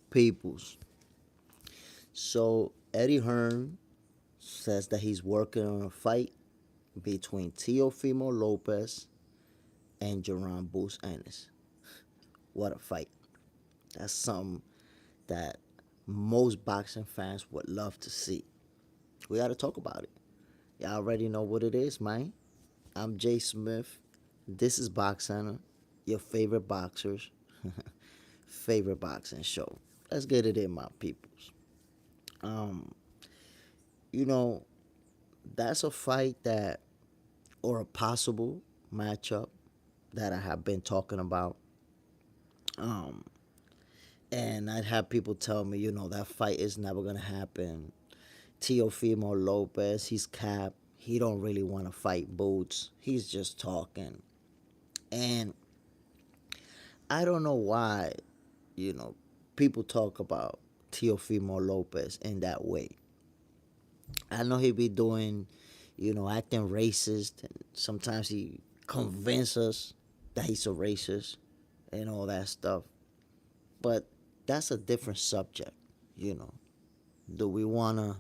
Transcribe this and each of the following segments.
peoples. So Eddie Hearn says that he's working on a fight between Teofimo Lopez and Jaron Boots Ennis. What a fight. That's something that most boxing fans would love to see. We got to talk about it. Y'all already know what it is, man. I'm Jay Smith. This is Box Center, your favorite boxers, favorite boxing show. Let's get it in, my peoples. Um, you know, that's a fight that, or a possible matchup that I have been talking about. Um, and I'd have people tell me, that fight is never gonna happen. Teofimo Lopez, he's capped. He don't really want to fight Boots. He's just talking. And I don't know why, you know, people talk about Teofimo Lopez in that way. I know he be doing, acting racist, and sometimes he convince us that he's a racist and all that stuff. But that's a different subject, you know. Do we want to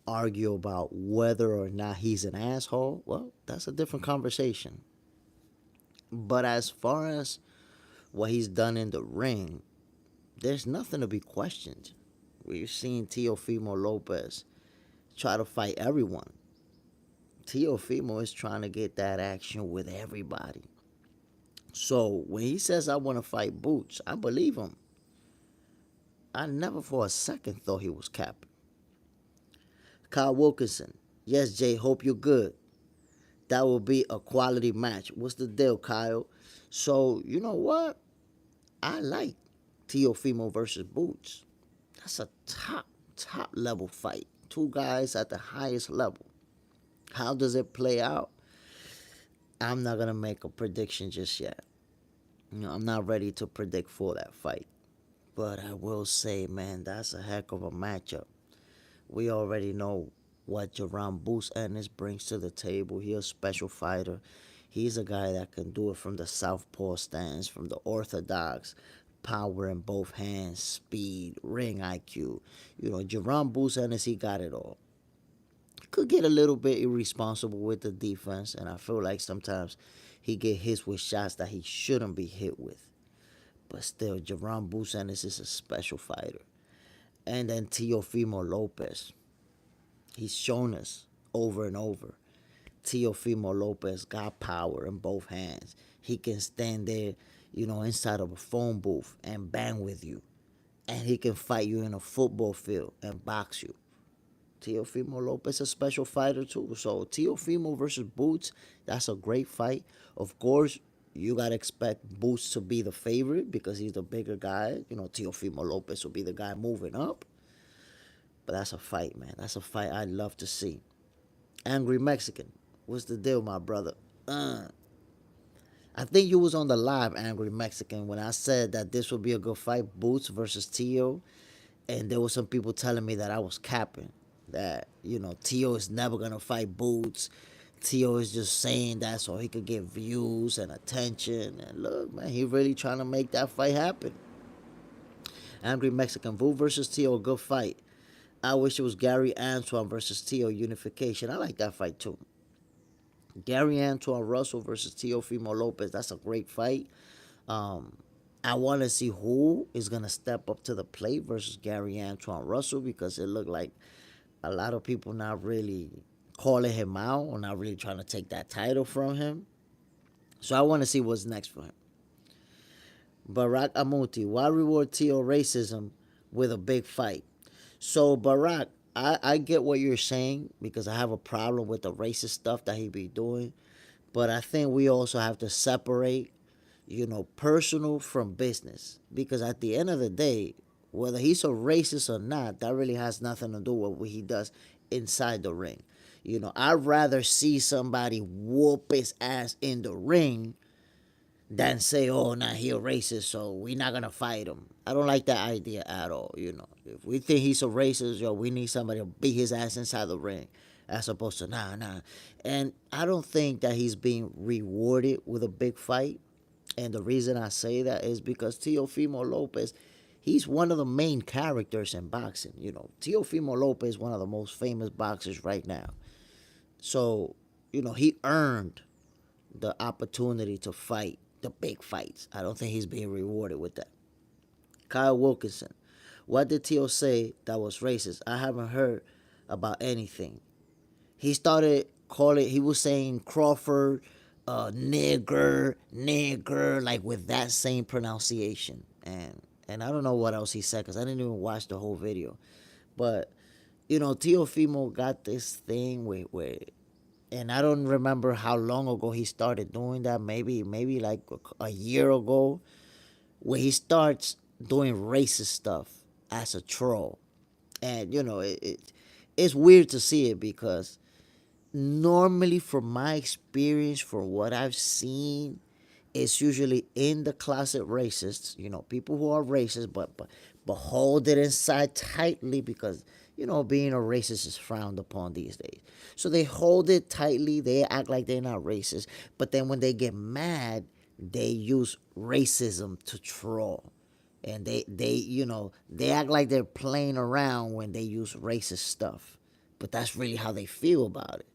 argue about whether or not he's an asshole? Well, that's a different conversation. But as far as what he's done in the ring, there's nothing to be questioned. We've seen Teofimo Lopez try to fight everyone. Teofimo is trying to get that action with everybody. So when he says, I want to fight Boots, I believe him. I never for a second thought he was capping. Kyle Wilkinson, yes, Jay, hope you're good. That will be a quality match. What's the deal, Kyle? So, you know what? I like Teofimo versus Boots. That's a top level fight. Two guys at the highest level. How does it play out? I'm not gonna make a prediction just yet. I'm not ready to predict for that fight. But I will say, man, that's a heck of a matchup. We already know what Jaron Boots Ennis brings to the table. He's a special fighter. He's a guy that can do it from the southpaw stance, from the orthodox, power in both hands, speed, ring IQ. Jaron Boots Ennis, he got it all. Could get a little bit irresponsible with the defense, and I feel like sometimes he get hit with shots that he shouldn't be hit with. But still, Jaron Boots Ennis is a special fighter. And then Teofimo Lopez. He's shown us over and over. Teofimo Lopez got power in both hands. He can stand there, inside of a phone booth and bang with you. And he can fight you in a football field and box you. Teofimo Lopez is a special fighter too. So Teofimo versus Boots, that's a great fight. Of course, you gotta expect Boots to be the favorite because he's the bigger guy. Teofimo Lopez will be the guy moving up. But that's a fight, man. That's a fight I'd love to see. Angry Mexican, what's the deal, my brother? I think you was on the live, Angry Mexican, when I said that this would be a good fight, Boots versus Tio, and there were some people telling me that I was capping, that Tio is never gonna fight Boots. Tio is just saying that so he could get views and attention. And look, man, he really trying to make that fight happen. Angry Mexican, Boo versus Tio, good fight. I wish it was Gary Antoine versus Tio unification. I like that fight too. Gary Antoine Russell versus Teofimo Lopez. That's a great fight. Um, I want to see who is going to step up to the plate versus Gary Antoine Russell because it looked like a lot of people not really calling him out or not really trying to take that title from him. So I want to see what's next for him. Barack Amuti, why reward Tio racism with a big fight? So Barack, I get what you're saying because I have a problem with the racist stuff that he be doing. But I think we also have to separate, personal from business. Because at the end of the day, whether he's a racist or not, that really has nothing to do with what he does inside the ring. I'd rather see somebody whoop his ass in the ring than say, oh, nah, he a racist, so we're not gonna fight him. I don't like that idea at all. If we think he's a racist, we need somebody to beat his ass inside the ring, as opposed to nah. And I don't think that he's being rewarded with a big fight. And the reason I say that is because Teofimo Lopez, he's one of the main characters in boxing. Teofimo Lopez is one of the most famous boxers right now. So, he earned the opportunity to fight the big fights. I don't think he's being rewarded with that. Kyle Wilkinson. What did Tio say that was racist? I haven't heard about anything. He started calling, he was saying Crawford, nigger, nigger, like with that same pronunciation. And I don't know what else he said because I didn't even watch the whole video. But, Teofimo got this thing where and I don't remember how long ago he started doing that. Maybe like a year ago, where he starts doing racist stuff as a troll, and it's weird to see it because normally, from my experience, from what I've seen, it's usually in the closet racists, people who are racist, but hold it inside tightly because being a racist is frowned upon these days. So they hold it tightly. They act like they're not racist, but then when they get mad, they use racism to troll, and they act like they're playing around when they use racist stuff, but that's really how they feel about it.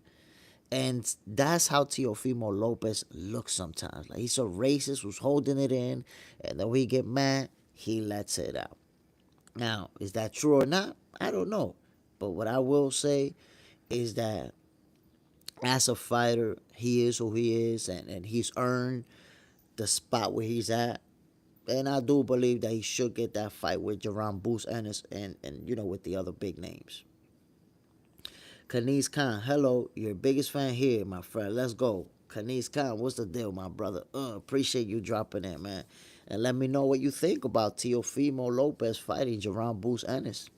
And that's how Teofimo Lopez looks sometimes. Like he's a racist who's holding it in, and then when he get mad, he lets it out. Now, is that true or not? I don't know. But what I will say is that as a fighter, he is who he is, and he's earned the spot where he's at. And I do believe that he should get that fight with Jaron Boots Ennis and with the other big names. Kaniz Khan, hello, your biggest fan here, my friend. Let's go. Kaniz Khan, what's the deal, my brother? Appreciate you dropping in, man. And let me know what you think about Teofimo Lopez fighting Jaron Boots Ennis.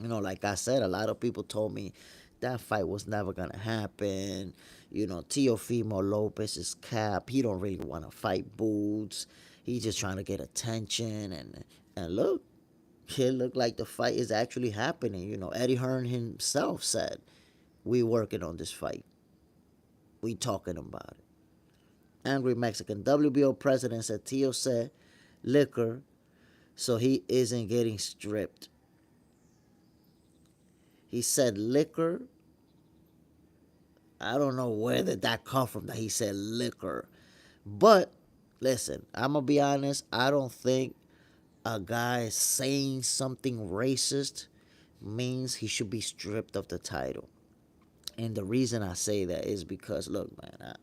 Like I said, a lot of people told me that fight was never going to happen. Teofimo Lopez is cap. He don't really want to fight Boots. He's just trying to get attention. And look, it looked like the fight is actually happening. Eddie Hearn himself said, we working on this fight. We talking about it. Angry Mexican. WBO president said Tio said liquor, so he isn't getting stripped. He said liquor. I don't know where did that come from that he said liquor. But listen, I'm going to be honest. I don't think a guy saying something racist means he should be stripped of the title. And the reason I say that is because, look, man,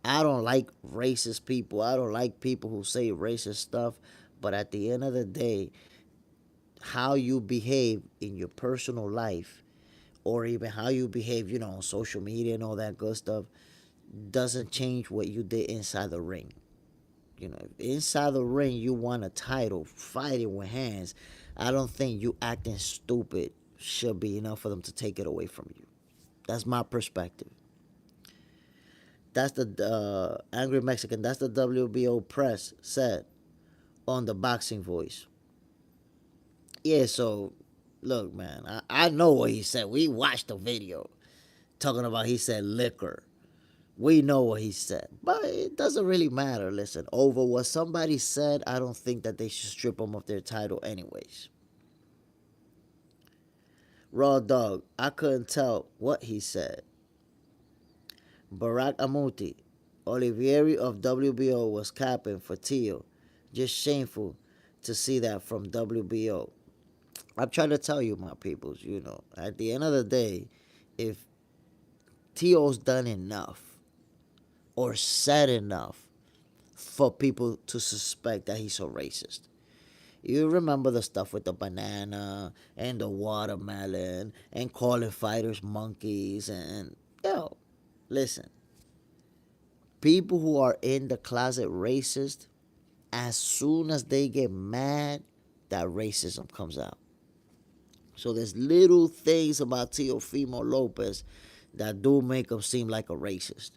I don't like racist people. I don't like people who say racist stuff. But at the end of the day, how you behave in your personal life, or even how you behave, on social media and all that good stuff, doesn't change what you did inside the ring. Inside the ring, you want a title, fighting with hands. I don't think you acting stupid should be enough for them to take it away from you. That's my perspective. That's the Angry Mexican. That's the WBO press said on the Boxing Voice. Yeah, so look, man, I know what he said. We watched the video talking about he said liquor. We know what he said, but it doesn't really matter. Listen, over what somebody said, I don't think that they should strip them of their title anyways. Raw Dog, I couldn't tell what he said. Barack Amuti, Olivieri of WBO was capping for Tio. Just shameful to see that from WBO. I'm trying to tell you, my peoples, at the end of the day, if Tio's done enough or said enough for people to suspect that he's a racist. You remember the stuff with the banana and the watermelon and calling fighters monkeys and listen. People who are in the closet racist, as soon as they get mad, that racism comes out. So there's little things about Teofimo Lopez that do make him seem like a racist.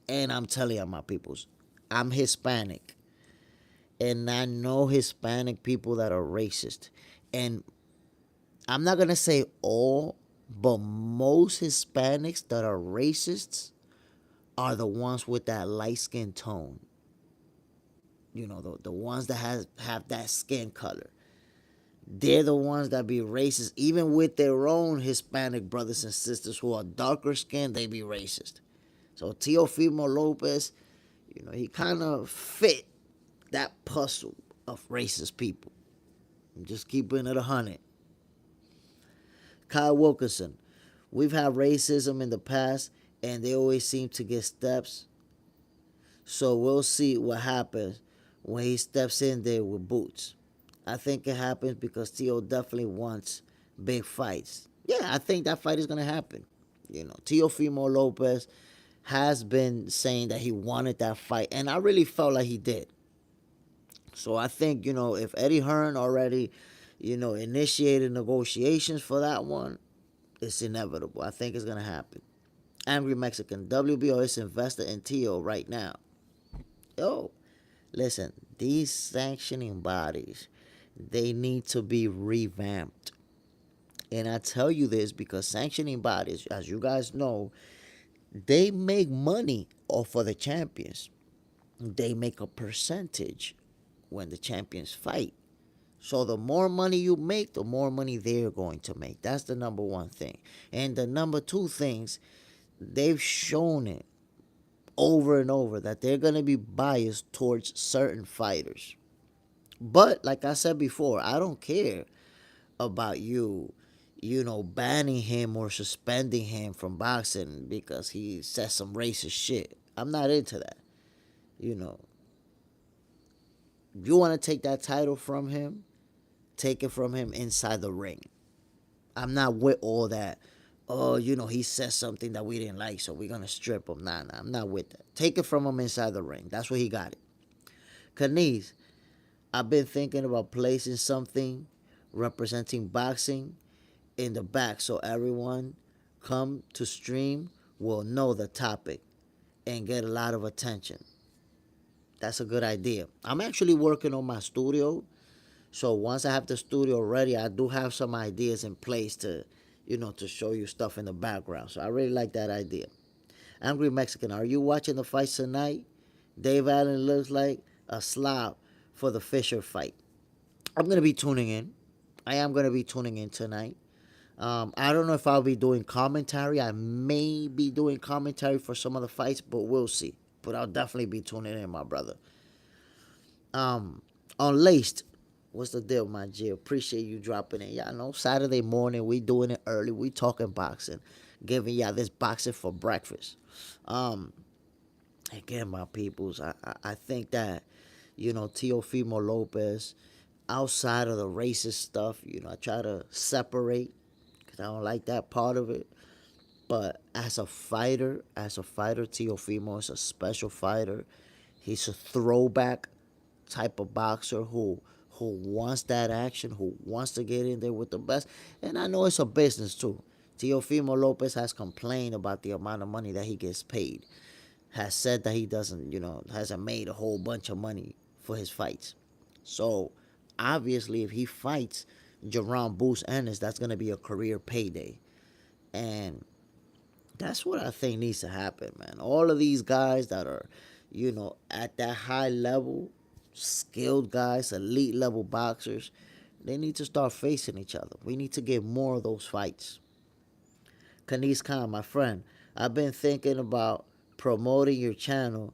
And I'm telling you, my peoples, I'm Hispanic. And I know Hispanic people that are racist. And I'm not going to say all, but most Hispanics that are racists are the ones with that light skin tone. The ones that have that skin color. they're the ones that be racist, even with their own Hispanic brothers and sisters who are darker skinned. They be racist. So Teofimo Lopez, he kind of fit that puzzle of racist people. Just keeping it 100. Kyle Wilkinson, we've had racism in the past, and they always seem to get steps. So we'll see what happens when he steps in there with Boots. I think it happens because Tio definitely wants big fights. Yeah, I think that fight is going to happen. Teofimo Lopez has been saying that he wanted that fight, and I really felt like he did. So I think, if Eddie Hearn already, initiated negotiations for that one, it's inevitable. I think it's going to happen. Angry Mexican, WBO is invested in Tio right now. Yo, listen, these sanctioning bodies, they need to be revamped. And I tell you this because sanctioning bodies, as you guys know, they make money off of the champions. They make a percentage when the champions fight. So the more money you make, the more money they're going to make. That's the number one thing. And the number two things, they've shown it over and over that they're going to be biased towards certain fighters. But like I said before, I don't care about banning him or suspending him from boxing because he said some racist shit. I'm not into that. You want to take that title from him, take it from him inside the ring. I'm not with all that. Oh, he said something that we didn't like, so we're going to strip him. Nah, I'm not with that. Take it from him inside the ring. That's where he got it. Kaniz, I've been thinking about placing something representing boxing in the back so everyone come to stream will know the topic and get a lot of attention. That's a good idea. I'm actually working on my studio. So once I have the studio ready, I do have some ideas in place to show you stuff in the background. So I really like that idea. Angry Mexican, are you watching the fights tonight? Dave Allen looks like a slob for the Fisher fight. I'm going to be tuning in. I am going to be tuning in tonight. I don't know if I'll be doing commentary. I may be doing commentary for some of the fights, but we'll see. But I'll definitely be tuning in, my brother. Unlaced. What's the deal, my G? Appreciate you dropping in. Y'all know Saturday morning, we doing it early. We talking boxing. Giving y'all this boxing for breakfast. Again, my peoples, I think that, Teofimo Lopez, outside of the racist stuff, I try to separate because I don't like that part of it. But as a fighter, Teofimo is a special fighter. He's a throwback type of boxer who wants that action, who wants to get in there with the best. And I know it's a business too. Teofimo Lopez has complained about the amount of money that he gets paid. Has said that he doesn't, hasn't made a whole bunch of money for his fights. So, obviously, if he fights Jaron Boots Ennis, that's going to be a career payday. And that's what I think needs to happen, man. All of these guys that are, at that high level, skilled guys, elite level boxers, they need to start facing each other. We need to get more of those fights. Kaniz Khan, my friend, I've been thinking about promoting your channel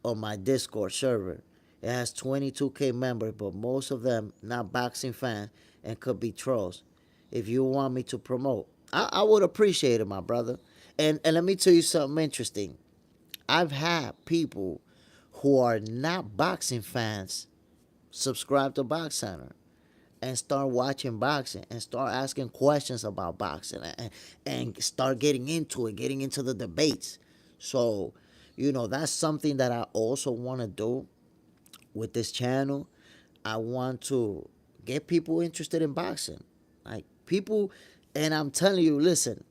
on my Discord server. It has 22K members, but most of them not boxing fans and could be trolls. If you want me to promote, I would appreciate it, my brother. And let me tell you something interesting. I've had people who are not boxing fans subscribe to Box Center and start watching boxing and start asking questions about boxing and start getting into it, getting into the debates. So, that's something that I also want to do with this channel. I want to get people interested in boxing. Like people, and I'm telling you, listen,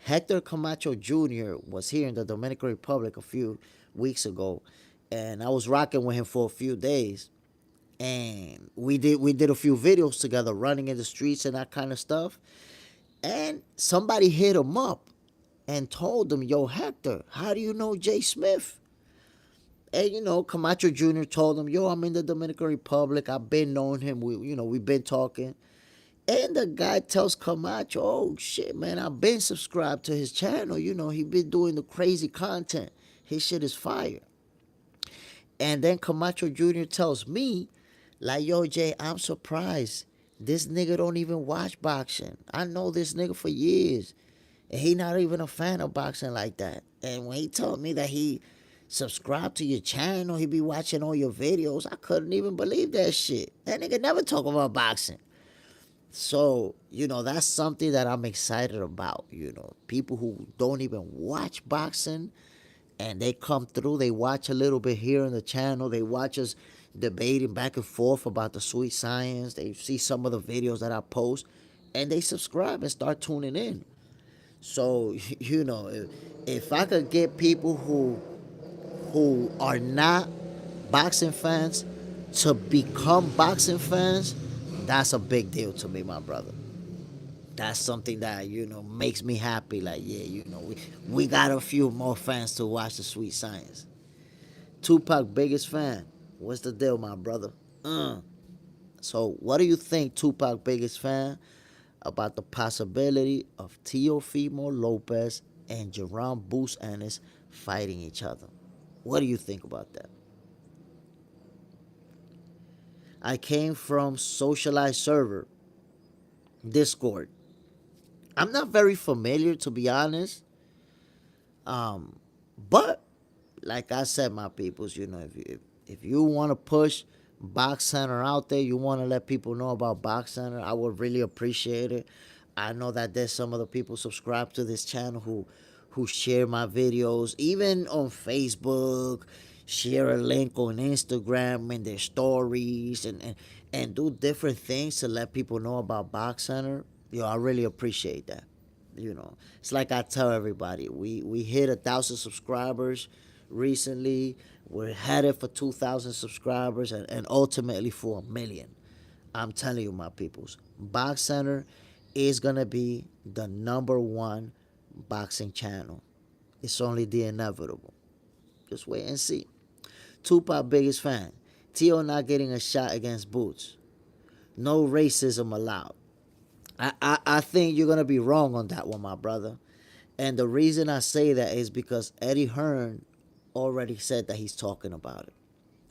Hector Camacho Jr. was here in the Dominican Republic a few weeks ago, and I was rocking with him for a few days. And we did a few videos together, running in the streets and that kind of stuff. And somebody hit him up and told him, "Yo, Hector, how do you know Jay Smith?" And Camacho Jr. told him, "Yo, I'm in the Dominican Republic. I've been knowing him. We've been talking." And the guy tells Camacho, oh shit, man, I've been subscribed to his channel. You know, he been doing the crazy content. His shit is fire. And then Camacho Jr. tells me, like, yo, Jay, I'm surprised. This nigga don't even watch boxing. I know this nigga for years. And he not even a fan of boxing like that. And when he told me that he subscribed to your channel, he be watching all your videos, I couldn't even believe that shit. That nigga never talk about boxing. So, that's something that I'm excited about. People who don't even watch boxing and they come through, they watch a little bit here on the channel, they watch us debating back and forth about the sweet science, they see some of the videos that I post, and they subscribe and start tuning in. So, if I could get people who are not boxing fans to become boxing fans, that's a big deal to me, my brother. That's something that makes me happy. Like, yeah, we got a few more fans to watch the sweet science. Tupac biggest fan. What's the deal, my brother? So what do you think, Tupac biggest fan, about the possibility of Teofimo Lopez and Jaron Boots Ennis fighting each other? What do you think about that? I came from Socialized Server, Discord. I'm not very familiar, to be honest. But like I said, my peoples, if you want to push Box Center out there, you want to let people know about Box Center, I would really appreciate it. I know that there's some of the people subscribe to this channel who share my videos, even on Facebook, share a link on Instagram in their stories, and do different things to let people know about Box Center. I really appreciate that. It's like I tell everybody, we hit 1,000 subscribers recently. We're headed for 2,000 subscribers, and ultimately for 1,000,000. I'm telling you, my peoples, Box Center is gonna be the #1 boxing channel. It's only the inevitable. Just wait and see. Tupac biggest fan. Tio not getting a shot against Boots. No racism allowed. I think you're gonna be wrong on that one, my brother. And the reason I say that is because Eddie Hearn already said that he's talking about it.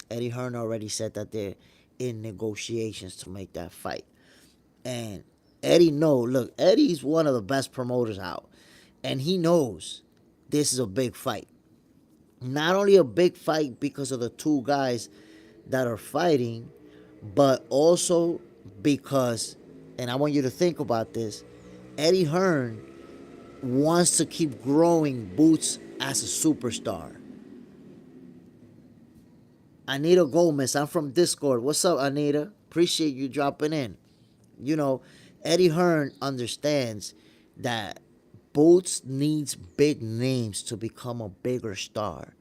Eddie Hearn already said that they're in negotiations to make that fight. And look, Eddie's one of the best promoters out. And he knows this is a big fight. Not only a big fight because of the two guys that are fighting, but also because, and I want you to think about this, Eddie Hearn wants to keep growing Boots as a superstar. Anita Gomez, I'm from Discord. What's up, Anita? Appreciate you dropping in. Eddie Hearn understands that Boots needs big names to become a bigger star.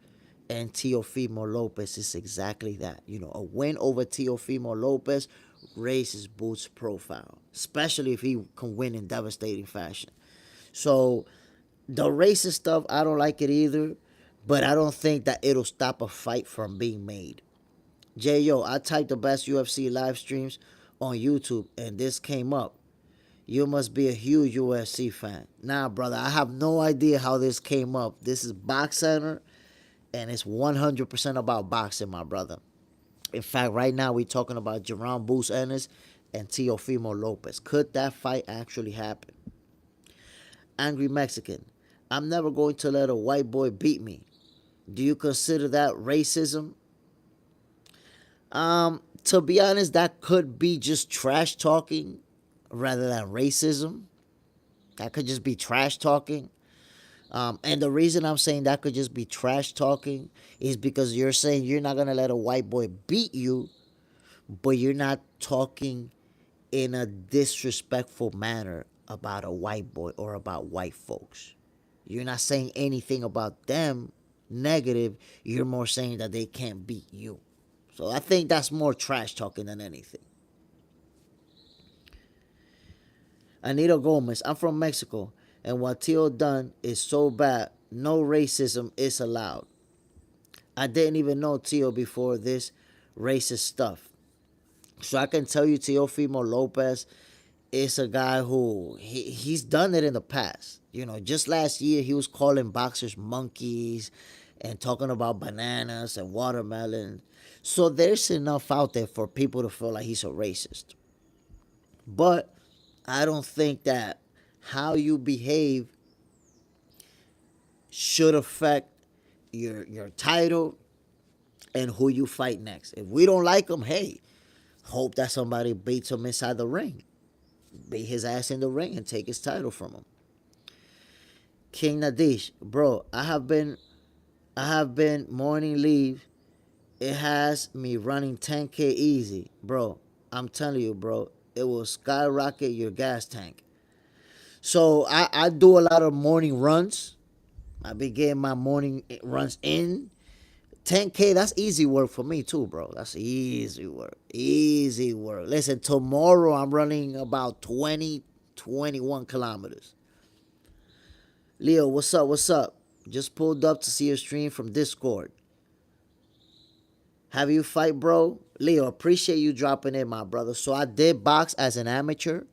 And Teofimo Lopez is exactly that. A win over Teofimo Lopez raises Boots' profile, especially if he can win in devastating fashion. So the racist stuff, I don't like it either, but I don't think that it'll stop a fight from being made. Yo, I typed the best UFC live streams on YouTube, and this came up. You must be a huge UFC fan. Nah, brother, I have no idea how this came up. This is Box Center, and it's 100% about boxing, my brother. In fact, right now we're talking about Jaron Boots Ennis and Teofimo Lopez. Could that fight actually happen? Angry Mexican. I'm never going to let a white boy beat me. Do you consider that racism? To be honest, that could be just trash talking rather than racism. That could just be trash talking. And the reason I'm saying that could just be trash talking is because you're saying you're not going to let a white boy beat you, but you're not talking in a disrespectful manner about a white boy or about white folks. You're not saying anything about them negative. You're more saying that they can't beat you. So I think that's more trash talking than anything. Anita Gomez, I'm from Mexico, and what Tio done is so bad, no racism is allowed. I didn't even know Tio before this racist stuff. So I can tell you Teofimo Lopez is a guy who he's done it in the past. Just last year he was calling boxers monkeys and talking about bananas and watermelon. So there's enough out there for people to feel like he's a racist. But I don't think that how you behave should affect your title and who you fight next. If we don't like him, hey, hope that somebody beats him inside the ring. Beat his ass in the ring and take his title from him. King Nadish, bro, I have been morning leave. It has me running 10K easy. Bro, I'm telling you, bro, it will skyrocket your gas tank. So I do a lot of morning runs. I be getting my morning runs in. 10K, that's easy work for me too, bro. That's easy work. Easy work. Listen, tomorrow I'm running about 20, 21 kilometers. Leo, what's up? What's up? Just pulled up to see your stream from Discord. Have you fight, bro? Leo, appreciate you dropping in, my brother. So I did box as an amateur.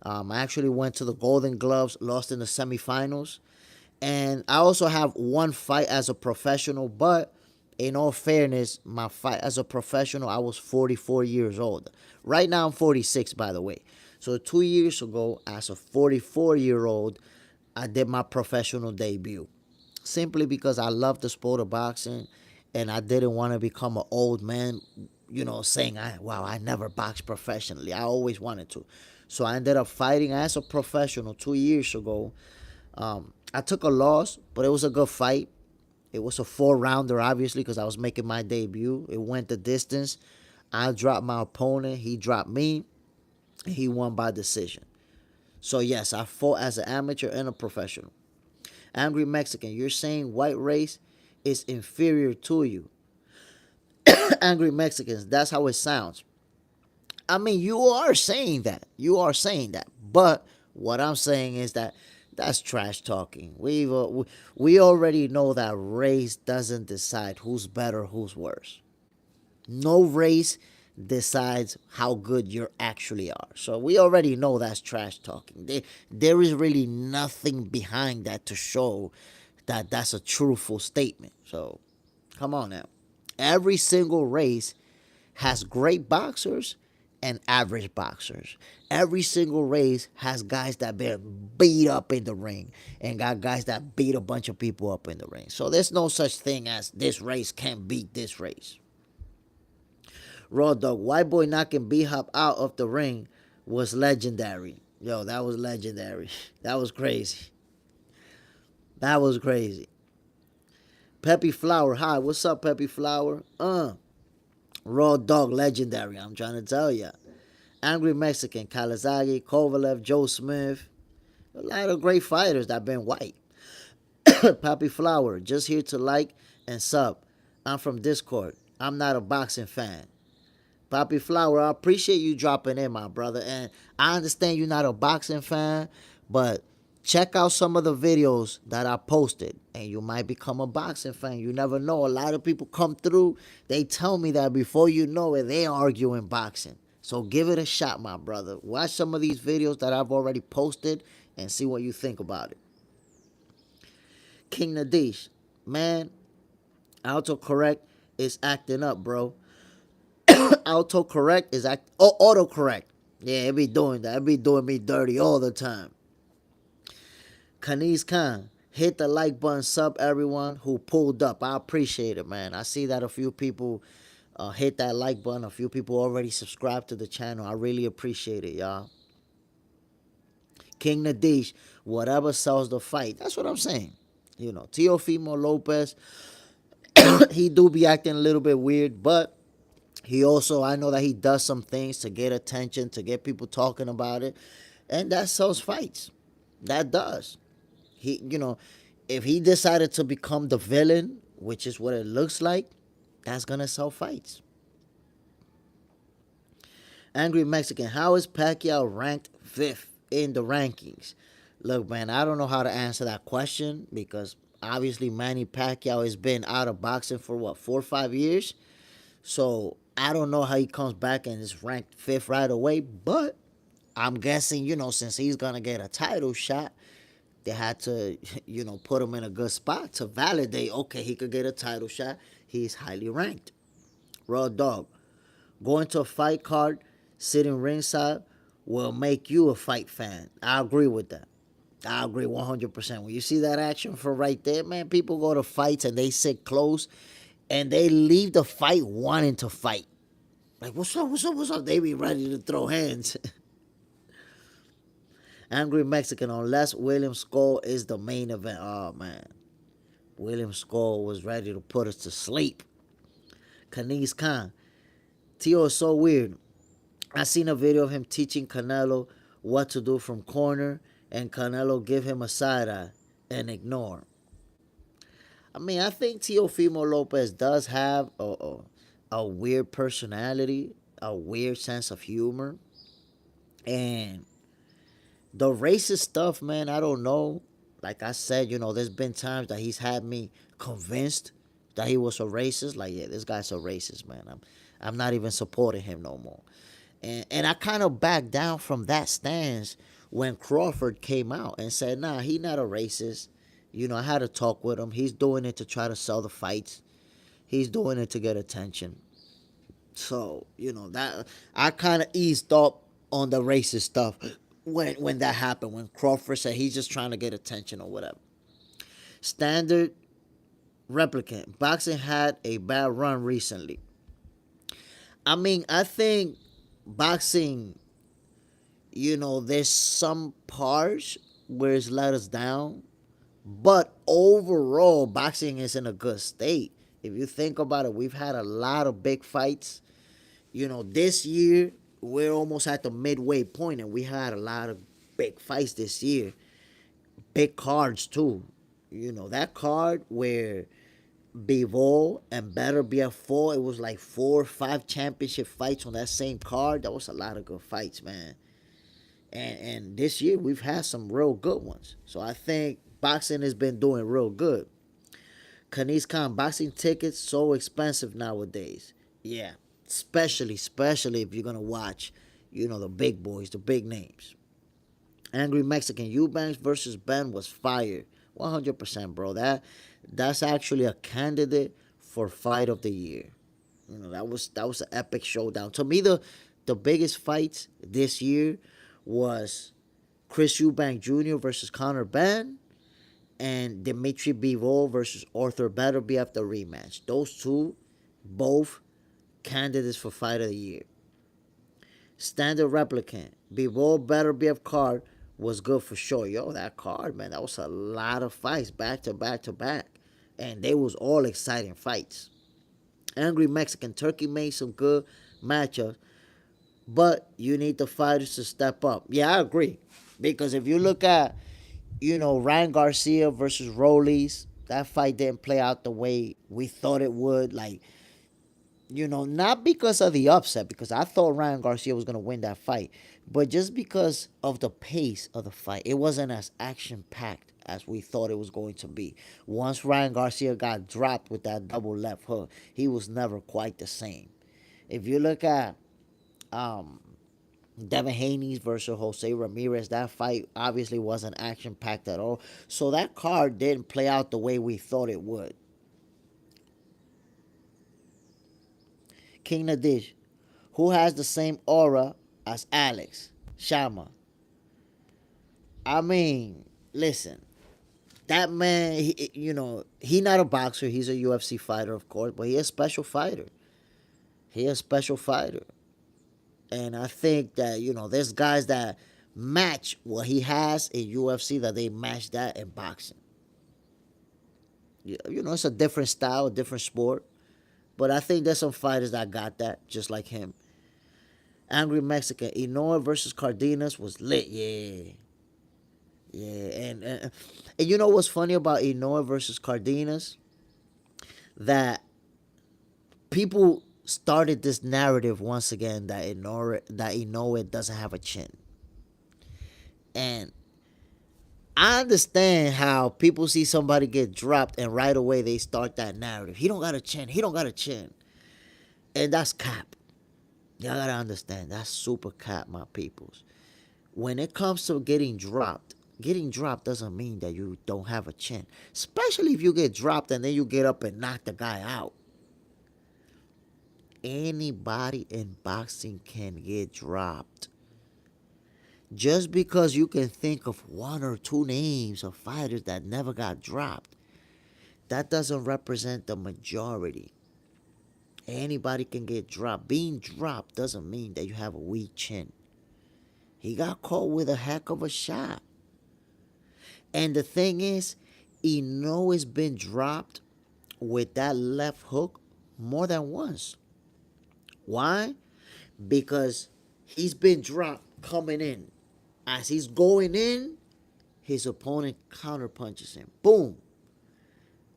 I actually went to the Golden Gloves, lost in the semifinals. And I also have one fight as a professional, but in all fairness, my fight as a professional, I was 44 years old. Right now, I'm 46, by the way. So 2 years ago, as a 44-year-old, I did my professional debut. Simply because I love the sport of boxing and I didn't want to become an old man, saying, wow, I never boxed professionally. I always wanted to. So I ended up fighting as a professional 2 years ago. I took a loss, but it was a good fight. It was a 4-rounder, obviously, because I was making my debut. It went the distance. I dropped my opponent. He dropped me. And he won by decision. So, yes, I fought as an amateur and a professional. Angry Mexican, you're saying white race is inferior to you. Angry Mexicans, that's how it sounds. I mean, you are saying that. You are saying that. But what I'm saying is that that's trash talking. We already know that race doesn't decide who's better, who's worse. No race decides how good you actually are. So we already know that's trash talking. There is really nothing behind that to show that that's a truthful statement. So come on now. Every single race has great boxers and average boxers. Every single race has guys that been beat up in the ring and got guys that beat a bunch of people up in the ring. So there's no such thing as this race can't beat this race. Raw Dog, white boy knocking B-Hop out of the ring was legendary. Yo, that was legendary. That was crazy. That was crazy. Peppy Flower, hi, what's up, Peppy Flower? Raw Dog, legendary, I'm trying to tell ya. Angry Mexican, Kalizagi, Kovalev, Joe Smith. A lot of great fighters that been white. Peppy Flower, just here to like and sub. I'm from Discord. I'm not a boxing fan. Poppy Flower, I appreciate you dropping in, my brother. And I understand you're not a boxing fan, but check out some of the videos that I posted, and you might become a boxing fan. You never know. A lot of people come through. They tell me that before you know it, they arguing boxing. So give it a shot, my brother. Watch some of these videos that I've already posted and see what you think about it. King Nadish, man, autocorrect is acting up, bro. Autocorrect is autocorrect. Yeah, it be doing that. It be doing me dirty all the time. Kaniz Khan, hit the like button, sub everyone who pulled up. I appreciate it, man. I see that a few people hit that like button. A few people already subscribed to the channel. I really appreciate it, y'all. King Nadish, whatever sells the fight. That's what I'm saying. Teofimo Lopez, he do be acting a little bit weird, but he also, I know that he does some things to get attention, to get people talking about it, and that sells fights. That does. If he decided to become the villain, which is what it looks like, that's gonna sell fights. Angry Mexican, how is Pacquiao ranked 5th in the rankings? Look, man, I don't know how to answer that question because obviously Manny Pacquiao has been out of boxing for 4 or 5 years. So I don't know how he comes back and is ranked 5th right away, but I'm guessing, since he's gonna get a title shot, they had to, put him in a good spot to validate, okay, he could get a title shot. He's highly ranked. Raw dog. Going to a fight card, sitting ringside, will make you a fight fan. I agree with that. I agree 100%. When you see that action from right there, man, people go to fights and they sit close and they leave the fight wanting to fight. Like, what's up, what's up, what's up? They be ready to throw hands. Angry Mexican, unless William Skull is the main event. Oh, man. William Skull was ready to put us to sleep. Kaniz Khan. Tio is so weird. I seen a video of him teaching Canelo what to do from corner, and Canelo give him a side eye and ignore. I mean, I think Teofimo Lopez does have a weird personality, a weird sense of humor, and the racist stuff, man, I don't know. Like I said, there's been times that he's had me convinced that he was a racist. Like, yeah, this guy's a racist, man. I'm not even supporting him no more. And I kind of backed down from that stance when Crawford came out and said, nah, he not a racist. I had to talk with him. He's doing it to try to sell the fights. He's doing it to get attention. So, that I kind of eased up on the racist stuff when that happened, when Crawford said he's just trying to get attention or whatever. Standard replicant. Boxing had a bad run recently. I mean, I think boxing, there's some parts where it's let us down, but overall, boxing is in a good state. If you think about it, we've had a lot of big fights. This year, we're almost at the midway point, and we had a lot of big fights this year. Big cards, too. That card where Bivol and Better BF4, it was like 4 or 5 championship fights on that same card. That was a lot of good fights, man. And this year, we've had some real good ones. So I think boxing has been doing real good. Kaniz Khan, boxing tickets so expensive nowadays. Yeah, especially if you're gonna watch, the big boys, the big names. Angry Mexican, Eubanks versus Ben was fire, 100%, bro. That's actually a candidate for fight of the year. That was an epic showdown. To me, the biggest fights this year was Chris Eubank Jr. versus Conor Ben, and Dimitri Bivol versus Arthur Beterbiev, the rematch. Those two, both candidates for fight of the year. Standard replicant. Bivol Beterbiev card was good for sure. Yo, that card, man, that was a lot of fights back to back to back. And they was all exciting fights. Angry Mexican, Turkey made some good matchups, but you need the fighters to step up. Yeah, I agree. Because if you look at, Ryan Garcia versus Rollies, that fight didn't play out the way we thought it would. Like, not because of the upset, because I thought Ryan Garcia was going to win that fight, but just because of the pace of the fight. It wasn't as action-packed as we thought it was going to be. Once Ryan Garcia got dropped with that double left hook, he was never quite the same. If you look at Devin Haney versus Jose Ramirez, that fight obviously wasn't action-packed at all. So that card didn't play out the way we thought it would. King Nadish, who has the same aura as Alex Shama? I mean, listen, that man, he not a boxer. He's a UFC fighter, of course, but he's a special fighter. And I think that, there's guys that match what he has in UFC, that they match that in boxing. It's a different style, a different sport. But I think there's some fighters that got that, just like him. Angry Mexican, Inoue versus Cardenas was lit, yeah. Yeah, and you know what's funny about Inoue versus Cardenas? That people started this narrative once again that Inoue doesn't have a chin. And I understand how people see somebody get dropped and right away they start that narrative. He don't got a chin. And that's cap. Y'all gotta understand, that's super cap, my peoples. when it comes to getting dropped doesn't mean that you don't have a chin. Especially if you get dropped and then you get up and knock the guy out. Anybody in boxing can get dropped. Just because you can think of one or two names of fighters that never got dropped, that doesn't represent the majority. Anybody can get dropped. Being dropped doesn't mean that you have a weak chin. He got caught with a heck of a shot. And the thing is, he know it's been dropped with that left hook more than once. Why? Because he's been dropped coming in. As he's going in, his opponent counterpunches him. Boom.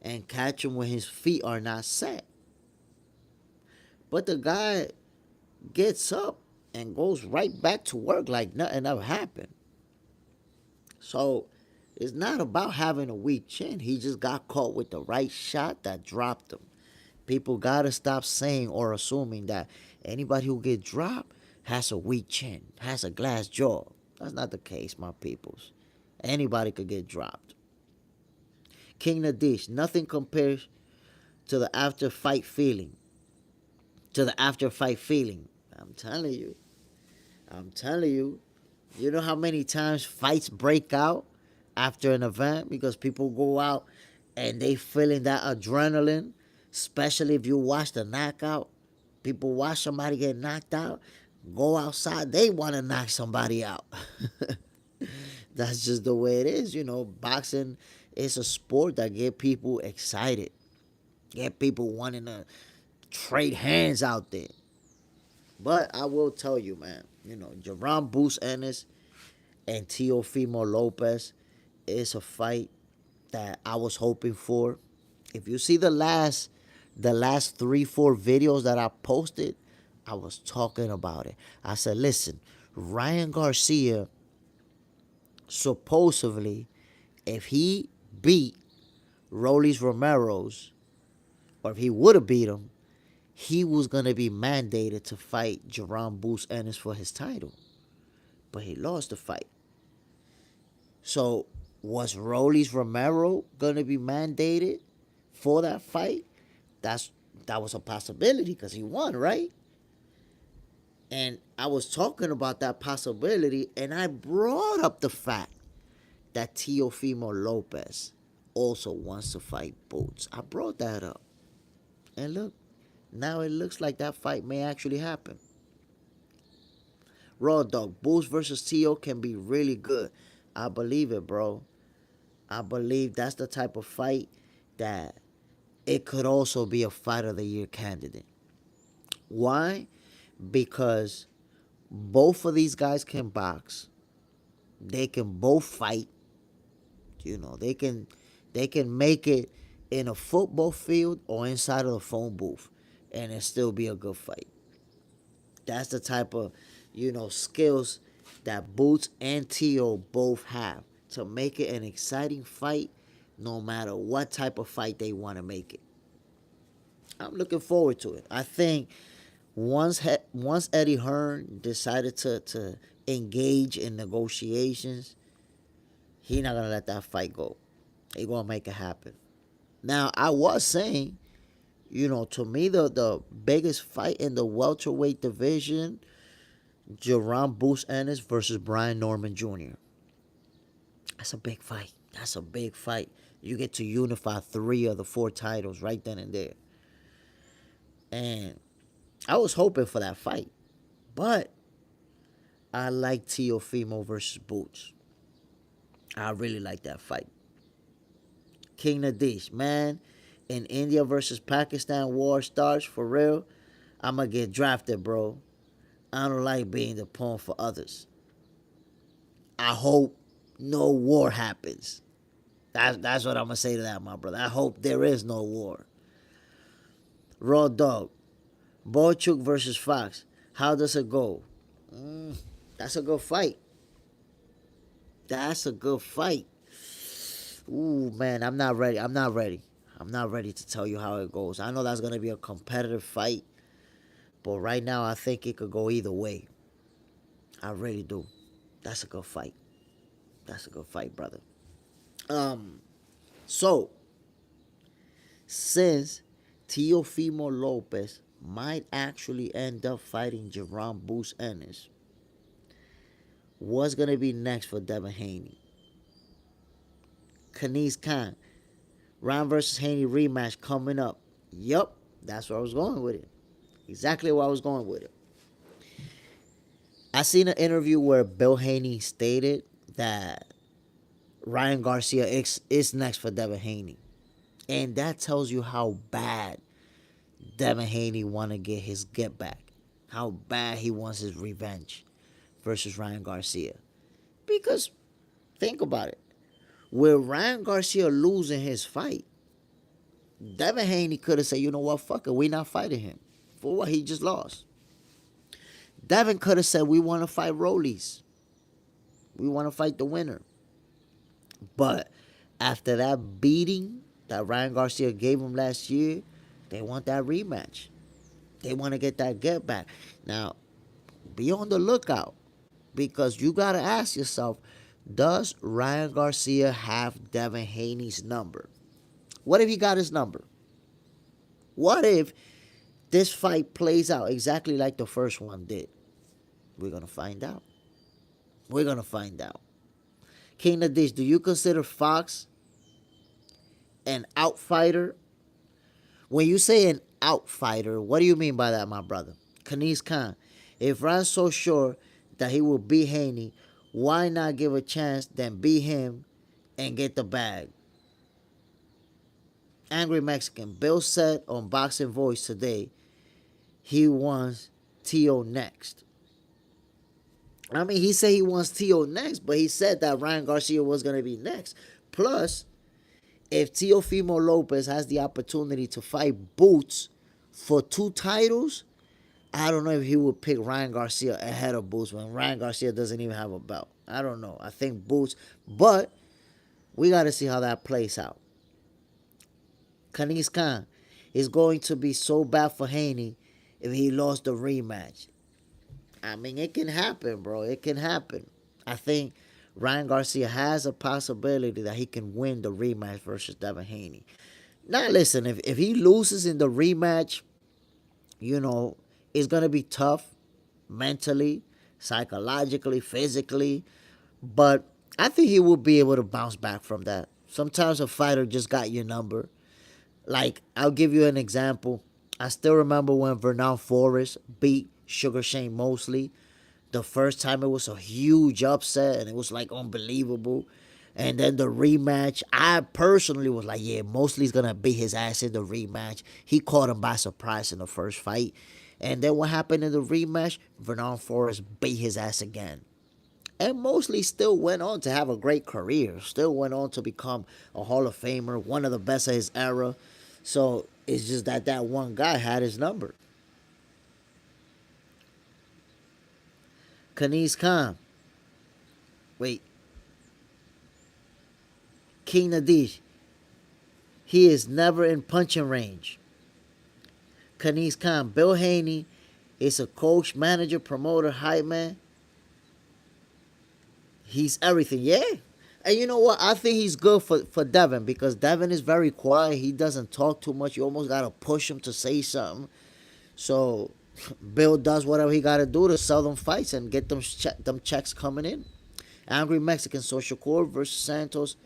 And catch him when his feet are not set. But the guy gets up and goes right back to work like nothing ever happened. So it's not about having a weak chin. He just got caught with the right shot that dropped him. People gotta stop saying or assuming that anybody who gets dropped has a weak chin, has a glass jaw. That's not the case, my peoples. Anybody could get dropped. King Nadish, nothing compares to the after fight feeling. I'm telling you. You know how many times fights break out after an event because people go out and they feeling that adrenaline, especially if you watch the knockout. People watch somebody get knocked out, go outside, they want to knock somebody out. That's just the way it is. Boxing is a sport that get people excited, get people wanting to trade hands out there. But I will tell you, man, Jaron Boots Ennis and Teofimo Lopez is a fight that I was hoping for. If you see the last 3-4 videos that I posted, I was talking about it. I said, listen, Ryan Garcia, supposedly, if he beat Rollis Romero's, or if he would have beat him, he was going to be mandated to fight Jaron Boots Ennis for his title. But he lost the fight. So, was Rollis Romero going to be mandated for that fight? That was a possibility because he won, right? And I was talking about that possibility, and I brought up the fact that Teofimo Lopez also wants to fight Boots. I brought that up. And look, now it looks like that fight may actually happen. Raw dog, Boots versus Teo can be really good. I believe it, bro. I believe that's the type of fight that it could also be a fight of the year candidate. Why? Because both of these guys can box. They can both fight. They can make it in a football field or inside of the phone booth, and it still be a good fight. That's the type of, skills that Boots and Teo both have to make it an exciting fight, no matter what type of fight they want to make it. I'm looking forward to it. I think once Eddie Hearn decided to engage in negotiations, he's not gonna let that fight go. He's gonna make it happen. Now, I was saying, to me, the biggest fight in the welterweight division, Jaron Boots Ennis versus Brian Norman Jr. That's a big fight. You get to unify 3 of the 4 titles right then and there. And I was hoping for that fight. But I like Teofimo versus Boots. I really like that fight. King Nadish, man, in India versus Pakistan war starts, for real, I'm going to get drafted, bro. I don't like being the pawn for others. I hope no war happens. That's what I'm going to say to that, my brother. I hope there is no war. Raw dog, Boychuk versus Fox. How does it go? That's a good fight. Ooh, man, I'm not ready. I'm not ready to tell you how it goes. I know that's going to be a competitive fight. But right now, I think it could go either way. I really do. That's a good fight. That's a good fight, brother. So since Teofimo Lopez might actually end up fighting Jaron Boots Ennis, what's gonna be next for Devin Haney? Kaniz Khan, Ryan versus Haney rematch coming up. Yup, that's where I was going with it. Exactly where I was going with it. I seen an interview where Bill Haney stated that Ryan Garcia is next for Devin Haney. And that tells you how bad Devin Haney want to get his get back. How bad he wants his revenge versus Ryan Garcia. Because, think about it. With Ryan Garcia losing his fight, Devin Haney could have said, you know what, fuck it, we not fighting him. For what he just lost. Devin could have said, we want to fight Rollies. We want to fight the winner. But after that beating that Ryan Garcia gave him last year, they want that rematch. They want to get that get back. Now, be on the lookout. Because you got to ask yourself, does Ryan Garcia have Devin Haney's number? What if he got his number? What if this fight plays out exactly like the first one did? We're going to find out. We're going to find out. King of Dish, do you consider Fox an outfighter? When you say an outfighter, what do you mean by that, my brother? Kaniz Khan, if Ryan's so sure that he will beat Haney, why not give a chance, then beat him and get the bag? Angry Mexican, Bill said on Boxing Voice today he wants Tio next. I mean, he said he wants Tio next, but he said that Ryan Garcia was going to be next. Plus, if Teofimo Lopez has the opportunity to fight Boots for 2 titles, I don't know if he would pick Ryan Garcia ahead of Boots when Ryan Garcia doesn't even have a belt. I don't know. I think Boots, but we got to see how that plays out. Kaniz Khan is going to be so bad for Haney if he lost the rematch. I mean, it can happen, bro. It can happen. I think Ryan Garcia has a possibility that he can win the rematch versus Devin Haney. Now, listen, if he loses in the rematch, you know, it's going to be tough mentally, psychologically, physically. But I think he will be able to bounce back from that. Sometimes a fighter just got your number. Like, I'll give you an example. I still remember when Vernon Forrest beat Sugar Shane Mosley. The first time it was a huge upset and it was like unbelievable. And then the rematch, I personally was like, yeah, Mosley's going to beat his ass in the rematch. He caught him by surprise in the first fight. And then what happened in the rematch? Vernon Forrest beat his ass again. And Mosley still went on to have a great career. Still went on to become a Hall of Famer, one of the best of his era. So it's just that that one guy had his number. Kaniz Khan. Wait. King Nadish. He is never in punching range. Kaniz Khan. Bill Haney is a coach, manager, promoter, hype man. He's everything. Yeah. And you know what? I think he's good for Devin because Devin is very quiet. He doesn't talk too much. You almost got to push him to say something. So Bill does whatever he got to do to sell them fights and get them checks coming in. Angry Mexican. So Shakur versus Santos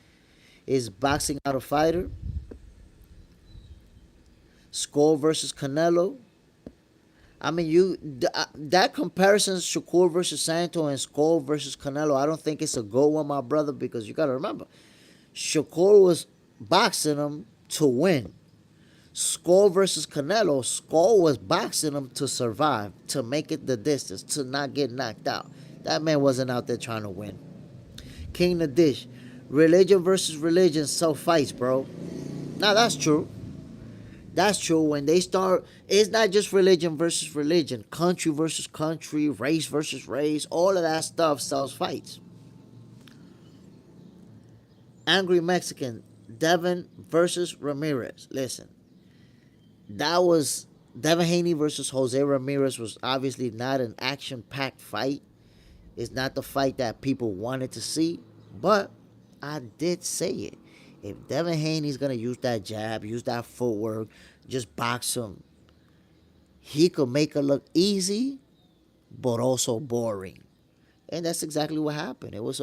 is boxing out a fighter. Skull versus Canelo. I mean, that comparison, Shakur versus Santos and Skull versus Canelo, I don't think it's a good one, my brother, because you got to remember, Shakur was boxing him to win. Skull versus Canelo, Skull was boxing him to survive, to make it the distance, to not get knocked out. That man wasn't out there trying to win. King the Dish, religion versus religion sell fights, bro. Now, that's true. That's true. When they start, it's not just religion versus religion. Country versus country, race versus race. All of that stuff sells fights. Angry Mexican, Devin versus Ramirez. Listen, that was Devin Haney versus Jose Ramirez was obviously not an action-packed fight. It's not the fight that people wanted to see, but I did say it. If Devin Haney's gonna use that jab, use that footwork, just box him, he could make it look easy, but also boring. And that's exactly what happened. It was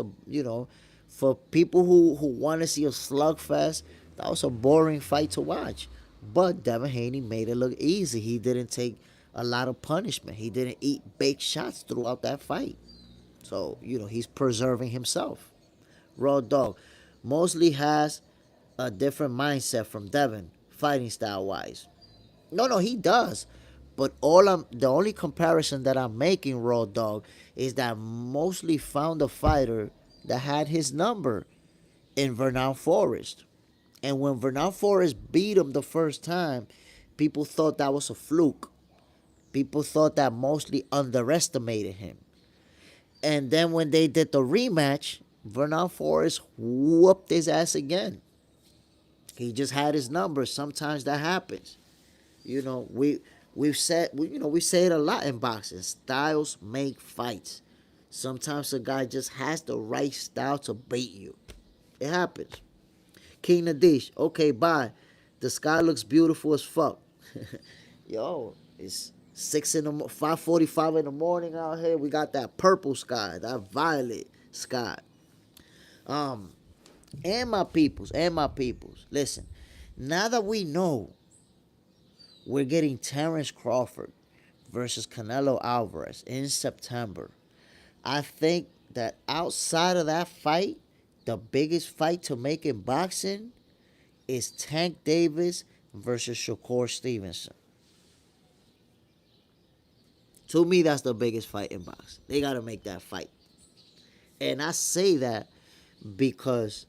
for people who want to see a slugfest, that was a boring fight to watch. But Devin Haney made it look easy. He didn't take a lot of punishment. He didn't eat big shots throughout that fight. So, he's preserving himself. Raw Dog mostly has a different mindset from Devin, fighting style wise. No, he does. But the only comparison that I'm making, Raw Dog, is that mostly found a fighter that had his number in Vernon Forrest. And when Vernon Forrest beat him the first time, people thought that was a fluke. People thought that mostly underestimated him. And then when they did the rematch, Vernon Forrest whooped his ass again. He just had his number. Sometimes that happens. We say it a lot in boxing. Styles make fights. Sometimes a guy just has the right style to beat you. It happens. King Nadish, okay, bye. The sky looks beautiful as fuck. Yo, it's 5:45 in the morning out here. We got that purple sky, that violet sky. And my peoples. Listen, now that we know we're getting Terrence Crawford versus Canelo Alvarez in September, I think that outside of that fight, the biggest fight to make in boxing is Tank Davis versus Shakur Stevenson. To me, that's the biggest fight in boxing. They got to make that fight. And I say that because,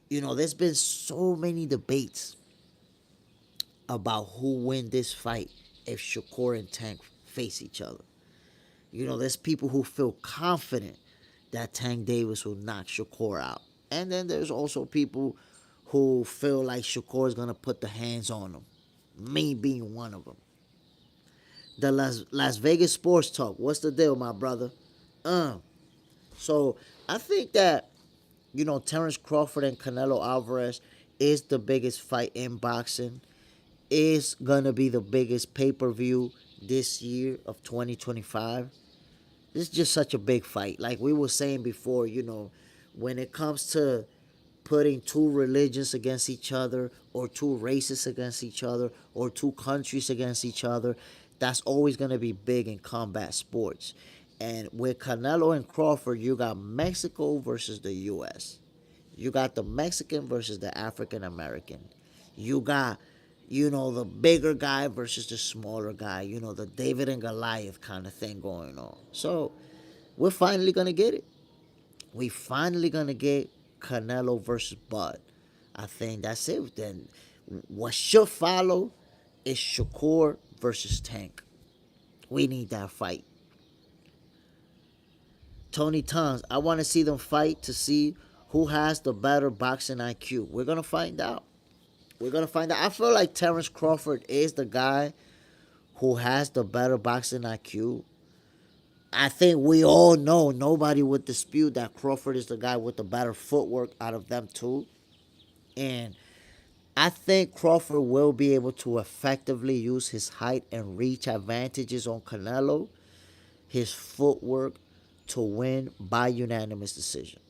there's been so many debates about who win this fight if Shakur and Tank face each other. There's people who feel confident that Tank Davis will knock Shakur out. And then there's also people who feel like Shakur is going to put the hands on him. Me being one of them. The Las Vegas Sports Talk. What's the deal, my brother? So I think that, Terrence Crawford and Canelo Alvarez is the biggest fight in boxing. Is going to be the biggest pay-per-view this year of 2025. This is just such a big fight. Like we were saying before, when it comes to putting two religions against each other, or two races against each other, or two countries against each other, that's always going to be big in combat sports. And with Canelo and Crawford, you got Mexico versus the U.S. You got the Mexican versus the African American. You got, the bigger guy versus the smaller guy. The David and Goliath kind of thing going on. So we're finally going to get it. We finally going to get Canelo versus Bud. I think that's it. Then what should follow is Shakur versus Tank. We need that fight. Tony Tons, I want to see them fight to see who has the better boxing IQ. We're going to find out. I feel like Terrence Crawford is the guy who has the better boxing IQ. I think we all know, nobody would dispute that Crawford is the guy with the better footwork out of them two. And I think Crawford will be able to effectively use his height and reach advantages on Canelo, his footwork, to win by unanimous decision.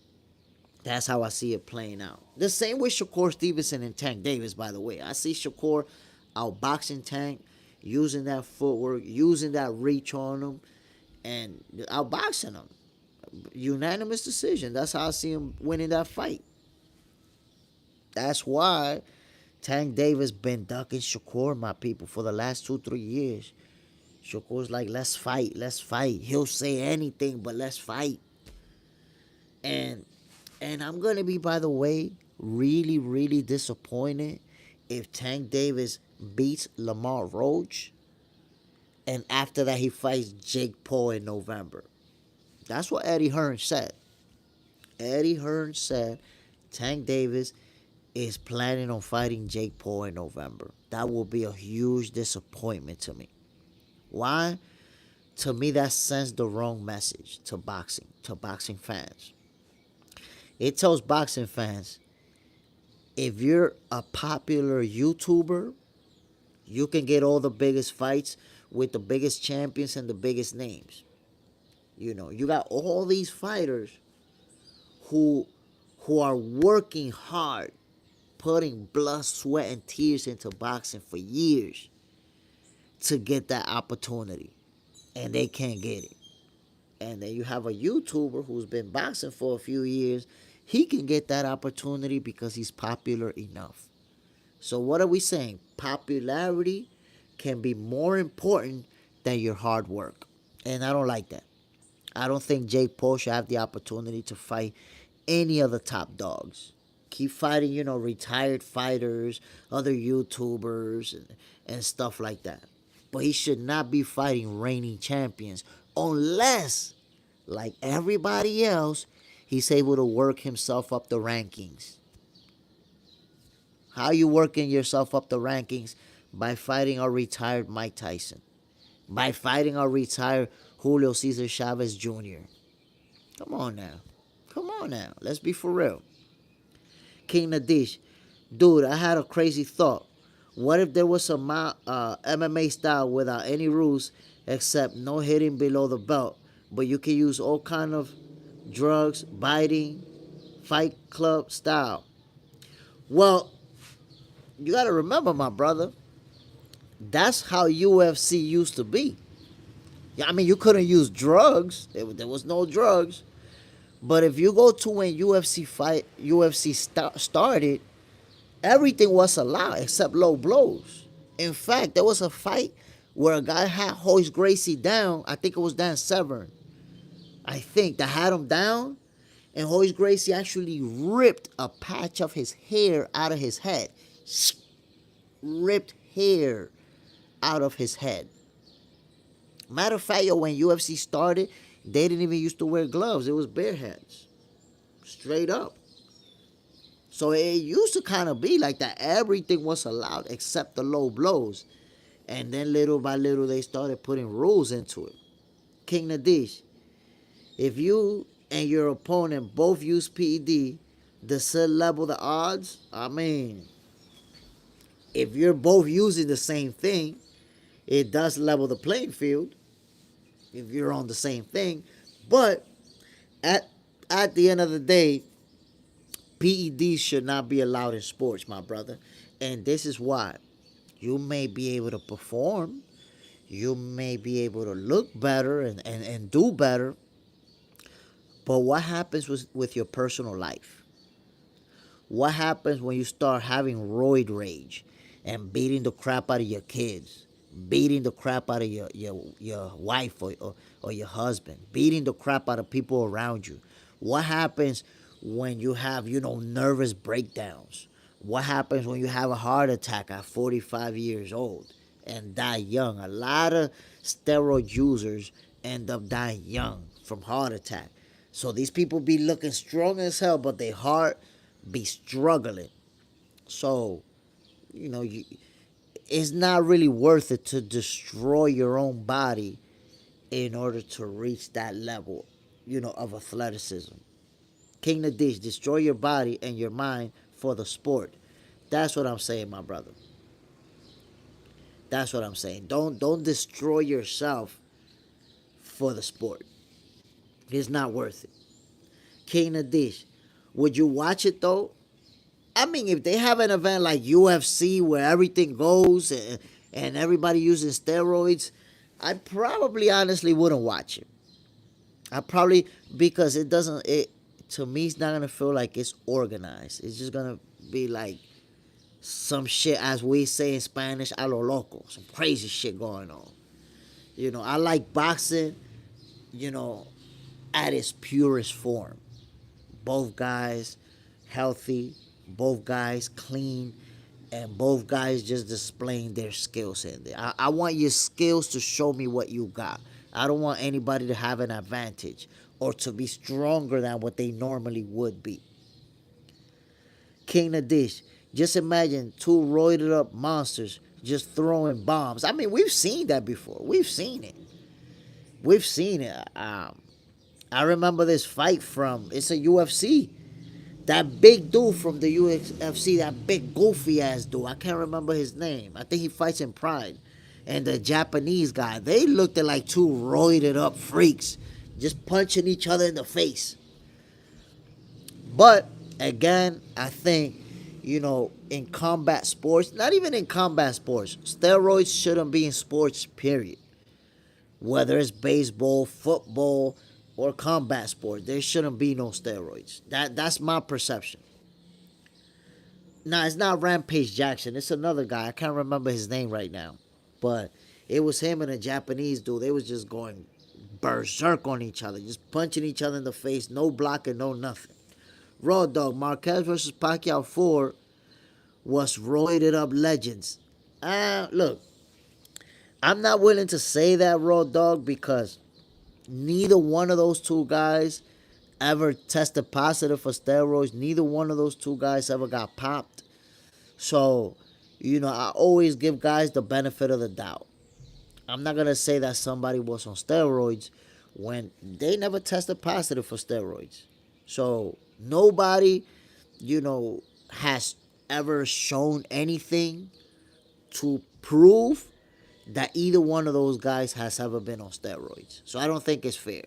That's how I see it playing out. The same with Shakur Stevenson and Tank Davis, by the way. I see Shakur outboxing Tank, using that footwork, using that reach on him, and outboxing him. Unanimous decision. That's how I see him winning that fight. That's why Tank Davis been ducking Shakur, my people, for the last 2-3 years. Shakur's like, let's fight. He'll say anything, but let's fight. And I'm going to be, by the way, really, really disappointed if Tank Davis beats Lamar Roach and after that he fights Jake Paul in November. That's what Eddie Hearn said. Eddie Hearn said Tank Davis is planning on fighting Jake Paul in November. That will be a huge disappointment to me. Why? To me, that sends the wrong message to boxing fans. It tells boxing fans, if you're a popular YouTuber, you can get all the biggest fights with the biggest champions and the biggest names. You got all these fighters who who are working hard, putting blood, sweat, and tears into boxing for years to get that opportunity, and they can't get it. And then you have a YouTuber who's been boxing for a few years. He can get that opportunity because he's popular enough. So what are we saying? Popularity can be more important than your hard work. And I don't like that. I don't think Jake Paul should have the opportunity to fight any of the top dogs. Keep fighting, retired fighters, other YouTubers, and stuff like that. But he should not be fighting reigning champions unless, like everybody else, he's able to work himself up the rankings. How you working yourself up the rankings? By fighting a retired Mike Tyson. By fighting a retired Julio Cesar Chavez Jr. Come on now. Come on now. Let's be for real. King Nadish. Dude, I had a crazy thought. What if there was some MMA style without any rules except no hitting below the belt, but you can use all kind of drugs, biting, fight club style? Well, you got to remember, my brother, that's how UFC used to be. Yeah, I mean, you couldn't use drugs. There was no drugs. But if you go to when UFC started, everything was allowed except low blows. In fact, there was a fight where a guy had Royce Gracie down. I think it was Dan Severn. I think that had him down, and Royce Gracie actually ripped a patch of his hair out of his head. Ripped hair out of his head. Matter of fact, when UFC started, they didn't even used to wear gloves. It was bare hands. Straight up. So it used to kind of be like that. Everything was allowed except the low blows. And then little by little, they started putting rules into it. King Nadish, if you and your opponent both use PED, does it level the odds? I mean, if you're both using the same thing, it does level the playing field if you're on the same thing. But at the end of the day, PEDs should not be allowed in sports, my brother. And this is why. You may be able to perform. You may be able to look better and do better. But what happens with your personal life? What happens when you start having roid rage and beating the crap out of your kids? Beating the crap out of your wife or your husband? Beating the crap out of people around you? What happens when you have, nervous breakdowns? What happens when you have a heart attack at 45 years old and die young? A lot of steroid users end up dying young from heart attack. So these people be looking strong as hell, but their heart be struggling. So, it's not really worth it to destroy your own body in order to reach that level, of athleticism. King Nadish, destroy your body and your mind for the sport. That's what I'm saying, my brother. That's what I'm saying. Don't destroy yourself for the sport. It's not worth it. King Nadish, would you watch it though? I mean, if they have an event like UFC where everything goes and everybody using steroids, I probably honestly wouldn't watch it. I probably, because to me, it's not going to feel like it's organized. It's just going to be like some shit, as we say in Spanish, a lo loco. Some crazy shit going on. I like boxing, at its purest form. Both guys healthy, both guys clean, and both guys just displaying their skills in there. I want your skills to show me what you got. I don't want anybody to have an advantage or to be stronger than what they normally would be. King Nadish, just imagine two roided up monsters just throwing bombs. I mean, we've seen that before. We've seen it. We've seen it. I remember this fight from, it's a UFC. That big dude from the UFC, that big goofy ass dude. I can't remember his name. I think he fights in Pride. And the Japanese guy, they looked at like two roided up freaks, just punching each other in the face. But again, I think, in combat sports, not even in combat sports, steroids shouldn't be in sports, period. Whether it's baseball, football, or combat sport, there shouldn't be no steroids. That's my perception. Now, it's not Rampage Jackson. It's another guy. I can't remember his name right now. But it was him and a Japanese dude. They was just going berserk on each other, just punching each other in the face, no blocking, no nothing. Raw Dog, Marquez versus Pacquiao 4 was roided up legends. Look, I'm not willing to say that, Raw Dog, because neither one of those two guys ever tested positive for steroids. Neither one of those two guys ever got popped. So, I always give guys the benefit of the doubt. I'm not going to say that somebody was on steroids when they never tested positive for steroids. So, nobody, has ever shown anything to prove that either one of those guys has ever been on steroids. So, I don't think it's fair.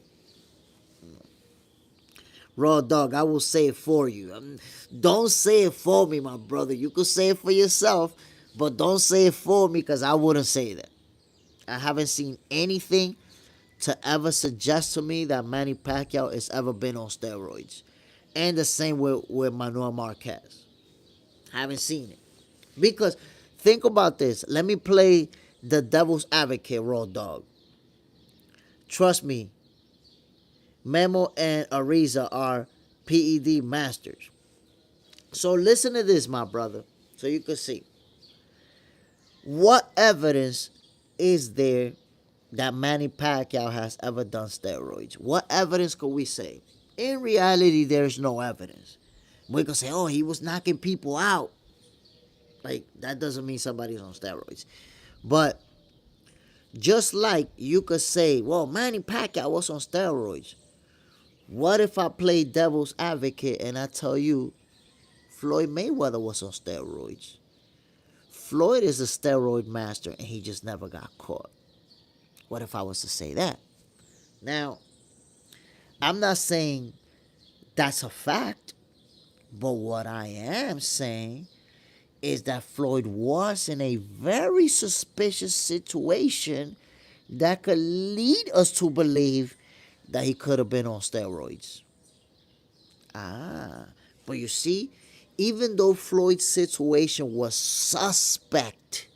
Raw Dog, I will say it for you. Don't say it for me, my brother. You could say it for yourself, but don't say it for me because I wouldn't say that. I haven't seen anything to ever suggest to me that Manny Pacquiao has ever been on steroids. And the same with Manuel Marquez. I haven't seen it. Because think about this. Let me play the devil's advocate, Raw Dog. Trust me, Memo and Ariza are PED masters. So listen to this, my brother, so you can see. What evidence is there that Manny Pacquiao has ever done steroids? What evidence could we say? In reality, there's no evidence. We could say, oh, he was knocking people out. Like, that doesn't mean somebody's on steroids. But just like you could say, well, Manny Pacquiao was on steroids. What if I play devil's advocate and I tell you Floyd Mayweather was on steroids? Floyd is a steroid master and he just never got caught. What if I was to say that? Now, I'm not saying that's a fact, but what I am saying is that Floyd was in a very suspicious situation that could lead us to believe that he could have been on steroids. But you see, even though Floyd's situation was suspect,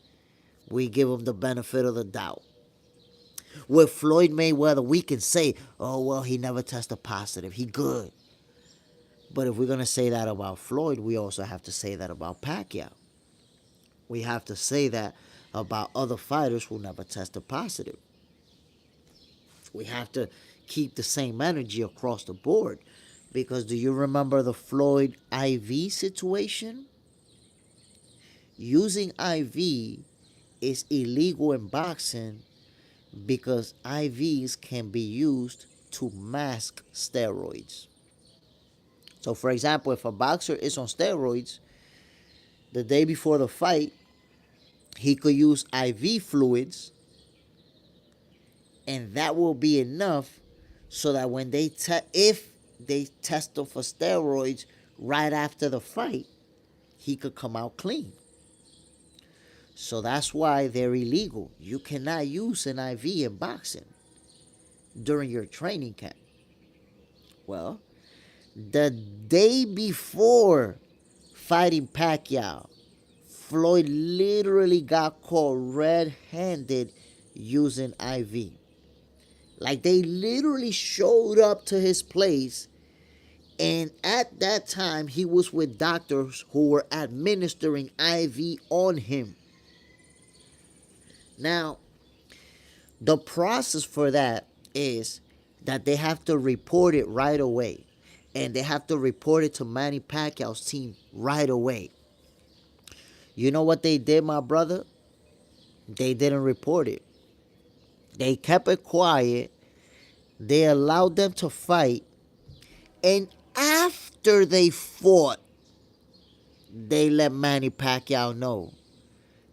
we give him the benefit of the doubt. With Floyd Mayweather, we can say, oh, well, he never tested positive. He good. But if we're going to say that about Floyd, we also have to say that about Pacquiao. We have to say that about other fighters who never tested positive. We have to keep the same energy across the board. Because do you remember the Floyd IV situation? Using IV is illegal in boxing because IVs can be used to mask steroids. So, for example, if a boxer is on steroids, the day before the fight, he could use IV fluids, and that will be enough so that when if they test him for steroids right after the fight, he could come out clean. So that's why they're illegal. You cannot use an IV in boxing during your training camp. Well, the day before fighting Pacquiao, Floyd literally got caught red-handed using IV. Like, they literally showed up to his place, and at that time, he was with doctors who were administering IV on him. Now, the process for that is that they have to report it right away. And they have to report it to Manny Pacquiao's team right away. You know what they did, my brother? They didn't report it. They kept it quiet They allowed them to fight, and after they fought, they let Manny Pacquiao know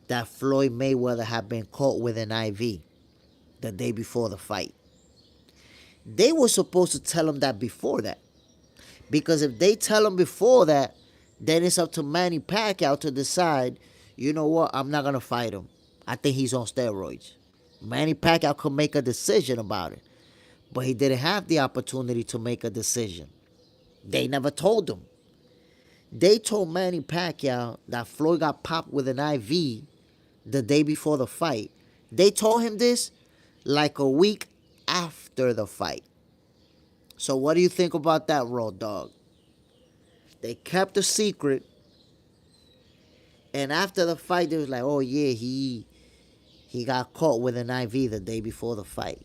that Floyd Mayweather had been caught with an IV the day before the fight. They were supposed to tell him that before that. Because if they tell him before that, then it's up to Manny Pacquiao to decide, you know what, I'm not going to fight him. I think he's on steroids. Manny Pacquiao could make a decision about it. But he didn't have the opportunity to make a decision. They never told him. They told Manny Pacquiao that Floyd got popped with an IV the day before the fight. They told him this like a week after the fight. So what do you think about that, Raw Dog? They kept a secret, and after the fight, they was like, "Oh yeah, he got caught with an IV the day before the fight."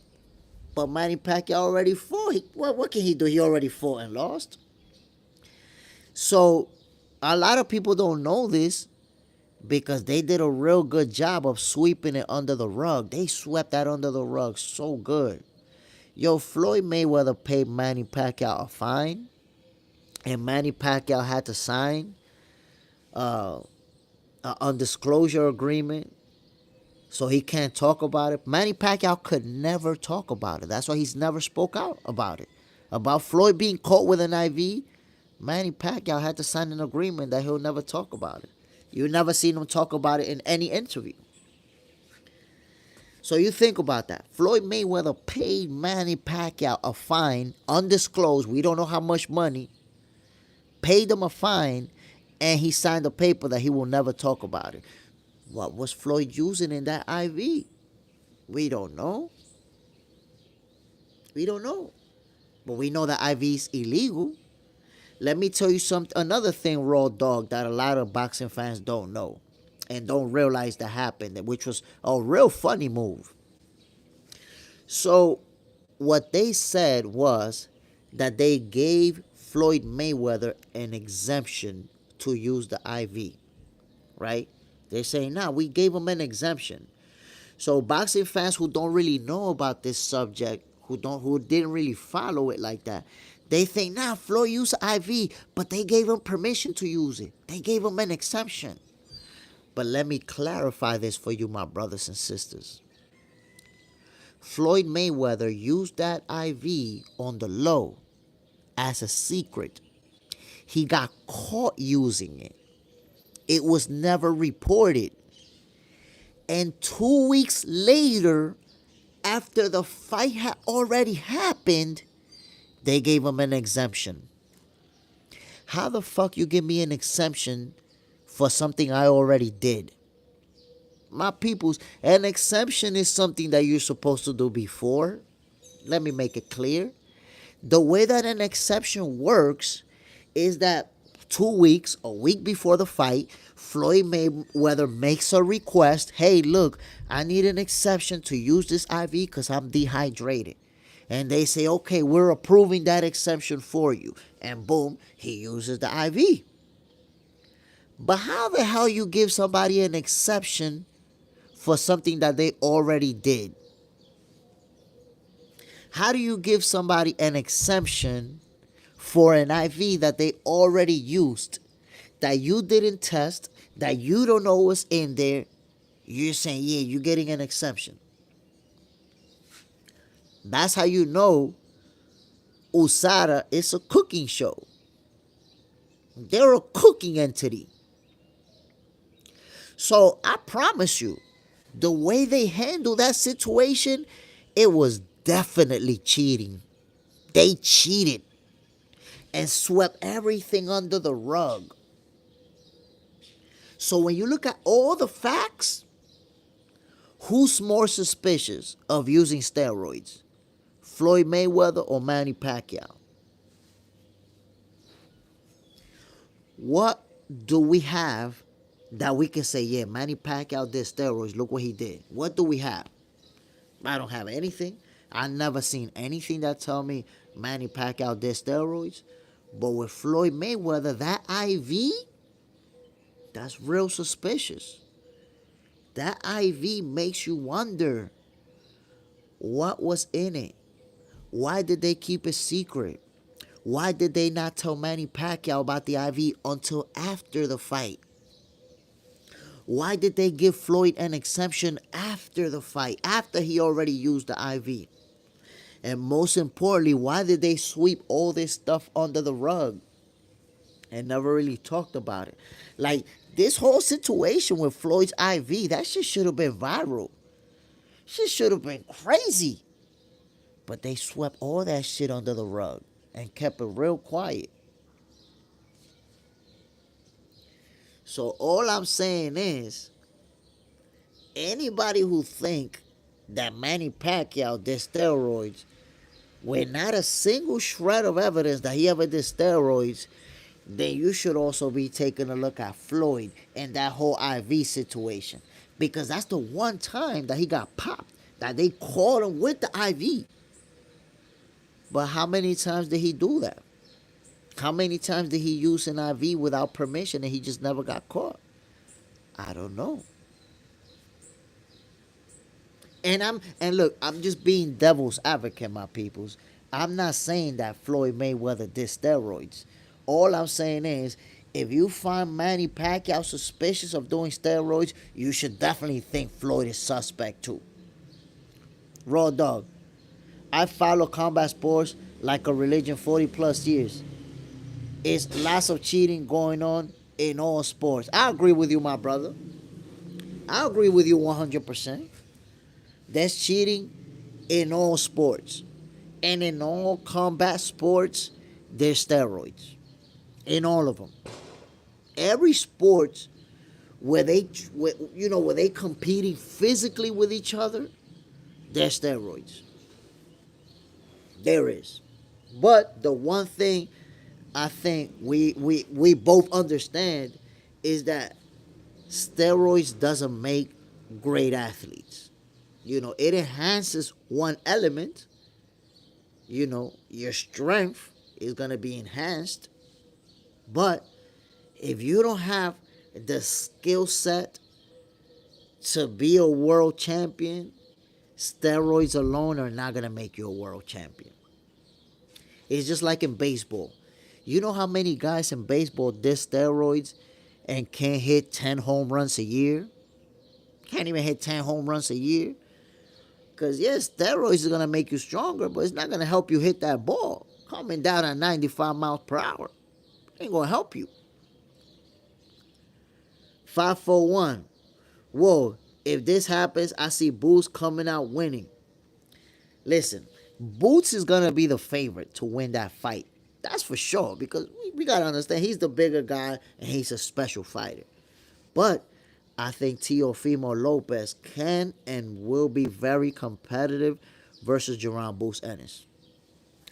But Manny Pacquiao already fought. What can he do? He already fought and lost. So a lot of people don't know this because they did a real good job of sweeping it under the rug. They swept that under the rug so good. Yo, Floyd Mayweather paid Manny Pacquiao a fine, and Manny Pacquiao had to sign an undisclosure agreement, so he can't talk about it. Manny Pacquiao could never talk about it. That's why he's never spoke out about it. About Floyd being caught with an IV, Manny Pacquiao had to sign an agreement that he'll never talk about it. You never seen him talk about it in any interview. So you think about that. Floyd Mayweather paid Manny Pacquiao a fine, undisclosed. We don't know how much money. Paid him a fine, and he signed a paper that he will never talk about it. What was Floyd using in that IV? We don't know. We don't know. But we know that IV is illegal. Let me tell you another thing, Raw Dog, that a lot of boxing fans don't know and don't realize that happened, which was a real funny move. So what they said was that they gave Floyd Mayweather an exemption to use the IV, right? They're saying, nah, we gave him an exemption. So boxing fans who don't really know about this subject, who didn't really follow it like that, they think, nah, Floyd used IV, but they gave him permission to use it. They gave him an exemption. But let me clarify this for you, my brothers and sisters. Floyd Mayweather used that IV on the low as a secret. He got caught using it. It was never reported. And 2 weeks later, after the fight had already happened, they gave him an exemption. How the fuck you give me an exemption for something I already did? My peoples, an exemption is something that you're supposed to do before. Let me make it clear. The way that an exception works is that 2 weeks, a week before the fight, Floyd Mayweather makes a request. Hey, look, I need an exception to use this IV because I'm dehydrated. And they say, okay, we're approving that exception for you. And boom, he uses the IV. But how the hell you give somebody an exception for something that they already did? How do you give somebody an exemption for an IV that they already used, that you didn't test, that you don't know what's in there? You're saying, yeah, you're getting an exception. That's how you know USADA is a cooking show. They're a cooking entity. So I promise you, the way they handled that situation, it was definitely cheating. They cheated and swept everything under the rug. So when you look at all the facts, who's more suspicious of using steroids? Floyd Mayweather or Manny Pacquiao? What do we have that we can say, yeah, Manny Pacquiao did steroids, look what he did? What do we have? I don't have anything. I've never seen anything that tell me Manny Pacquiao did steroids. But with Floyd Mayweather, that IV, that's real suspicious. That IV makes you wonder what was in it. Why did they keep it secret? Why did they not tell Manny Pacquiao about the IV until after the fight? Why did they give Floyd an exemption after the fight, after he already used the IV? And most importantly, why did they sweep all this stuff under the rug and never really talked about it? Like, this whole situation with Floyd's IV, that shit should have been viral. Shit should have been crazy. But they swept all that shit under the rug and kept it real quiet. So all I'm saying is, anybody who think that Manny Pacquiao did steroids with not a single shred of evidence that he ever did steroids, then you should also be taking a look at Floyd and that whole IV situation. Because that's the one time that he got popped, that they caught him with the IV. But how many times did he do that? How many times did he use an IV without permission and he just never got caught? I don't know. And look, I'm just being devil's advocate, my peoples. I'm not saying that Floyd Mayweather did steroids. All I'm saying is, if you find Manny Pacquiao suspicious of doing steroids, you should definitely think Floyd is suspect too. Raw dog. I follow combat sports like a religion 40 plus years. It's lots of cheating going on in all sports. I agree with you, my brother. I agree with you 100%. There's cheating in all sports. And in all combat sports, there's steroids. In all of them. Every sport where they competing physically with each other, there's steroids. There is. But the one thing I think we both understand is that steroids doesn't make great athletes. It enhances one element. Your strength is going to be enhanced. But if you don't have the skill set to be a world champion, steroids alone are not going to make you a world champion. It's just like in baseball. You know how many guys in baseball did steroids and can't hit 10 home runs a year? Can't even hit 10 home runs a year. Because, yes, steroids are going to make you stronger, but it's not going to help you hit that ball. Coming down at 95 miles per hour. Ain't going to help you. 541. Whoa, if this happens, I see Boots coming out winning. Listen, Boots is going to be the favorite to win that fight. That's for sure, because we got to understand he's the bigger guy and he's a special fighter. But I think Teofimo Lopez can and will be very competitive versus Jaron Boots Ennis.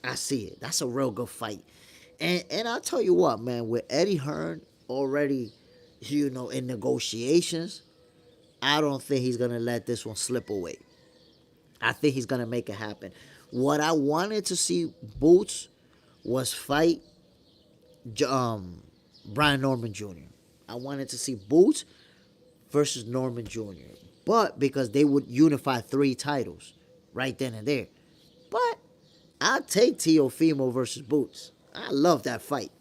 I see it. That's a real good fight. And I'll tell you what, man, with Eddie Hearn already, in negotiations, I don't think he's going to let this one slip away. I think he's going to make it happen. What I wanted to see Boots was fight Brian Norman Jr. I wanted to see Boots versus Norman Jr. But because they would unify 3 titles right then and there. But I'll take Teofimo versus Boots. I love that fight.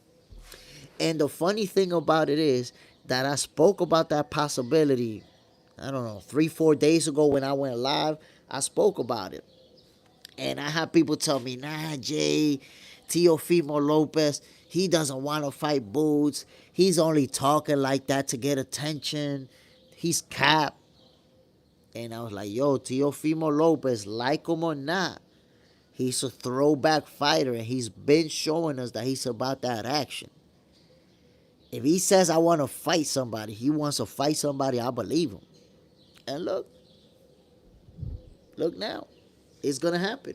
And the funny thing about it is that I spoke about that possibility, I don't know, 3-4 days ago when I went live. I spoke about it. And I had people tell me, nah, Jay, Teofimo Lopez, he doesn't want to fight Boots. He's only talking like that to get attention. He's capped. And I was like, yo, Teofimo Lopez, like him or not, he's a throwback fighter, and he's been showing us that he's about that action. If he says, I want to fight somebody, he wants to fight somebody, I believe him. And look now, it's going to happen.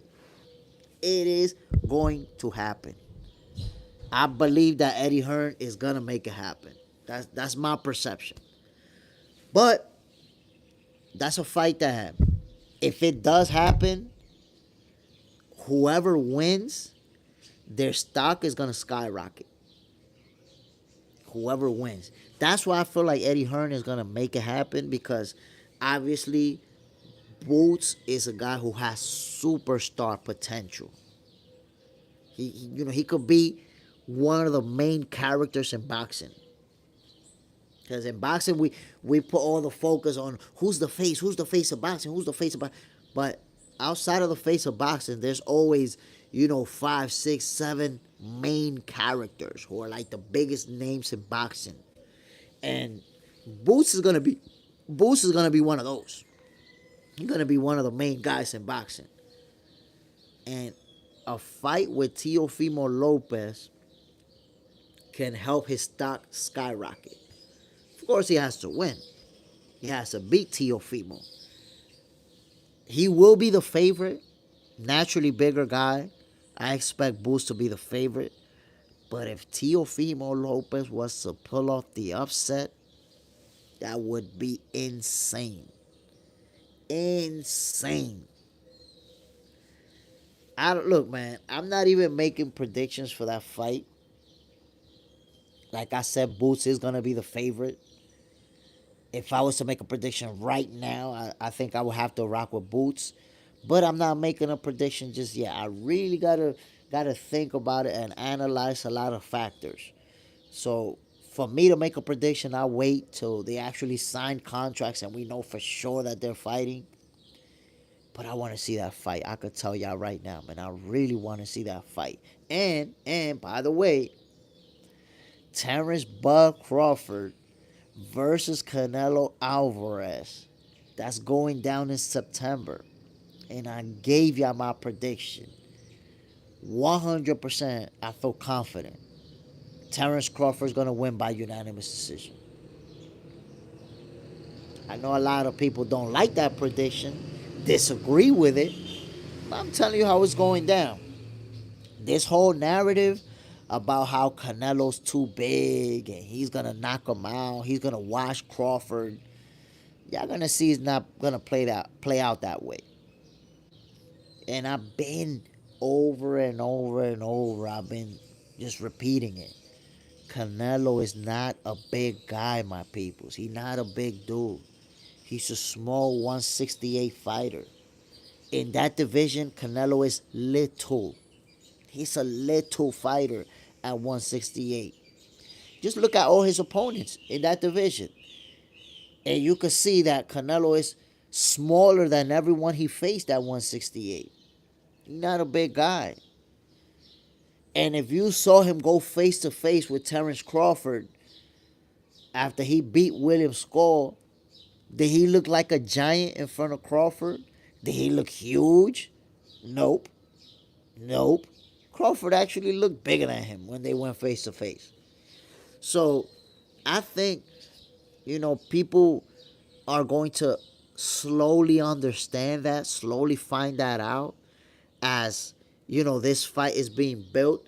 It is going to happen. I believe that Eddie Hearn is going to make it happen. That's my perception. But that's a fight to have. If it does happen, whoever wins, their stock is going to skyrocket. Whoever wins. That's why I feel like Eddie Hearn is going to make it happen, because obviously Boots is a guy who has superstar potential. He could be one of the main characters in boxing. Because in boxing, we put all the focus on who's the face of boxing, who's the face of boxing. But outside of the face of boxing, there's always, 5, 6, 7 main characters who are like the biggest names in boxing. And Boots is gonna be one of those. He's gonna be one of the main guys in boxing. And a fight with Teofimo Lopez can help his stock skyrocket. Of course, he has to win. He has to beat Teofimo. He will be the favorite. Naturally bigger guy. I expect Boots to be the favorite. But if Teofimo Lopez was to pull off the upset, that would be insane. Insane. Look, man, I'm not even making predictions for that fight. Like I said, Boots is going to be the favorite. If I was to make a prediction right now, I think I would have to rock with Boots. But I'm not making a prediction just yet. I really gotta think about it and analyze a lot of factors. So for me to make a prediction, I wait till they actually sign contracts and we know for sure that they're fighting. But I want to see that fight. I could tell y'all right now, man. I really want to see that fight. And by the way, Terrence Bud Crawford versus Canelo Alvarez. That's going down in September. And I gave y'all my prediction. 100%, I feel confident. Terrence Crawford's going to win by unanimous decision. I know a lot of people don't like that prediction, disagree with it, but I'm telling you how it's going down. This whole narrative about how Canelo's too big and he's going to knock him out, he's going to wash Crawford, y'all going to see it's not going to play out that way. And I've been over and over and over, I've been just repeating it. Canelo is not a big guy, my peoples. He's not a big dude. He's a small 168 fighter. In that division, Canelo is little. He's a little fighter at 168. Just look at all his opponents in that division. And you can see that Canelo is smaller than everyone he faced at 168. He's not a big guy. And if you saw him go face to face with Terrence Crawford after he beat William Skull, did he look like a giant in front of Crawford? Did he look huge? Nope. Crawford actually looked bigger than him when they went face to face. So I think, people are going to slowly understand that, slowly find that out as, this fight is being built.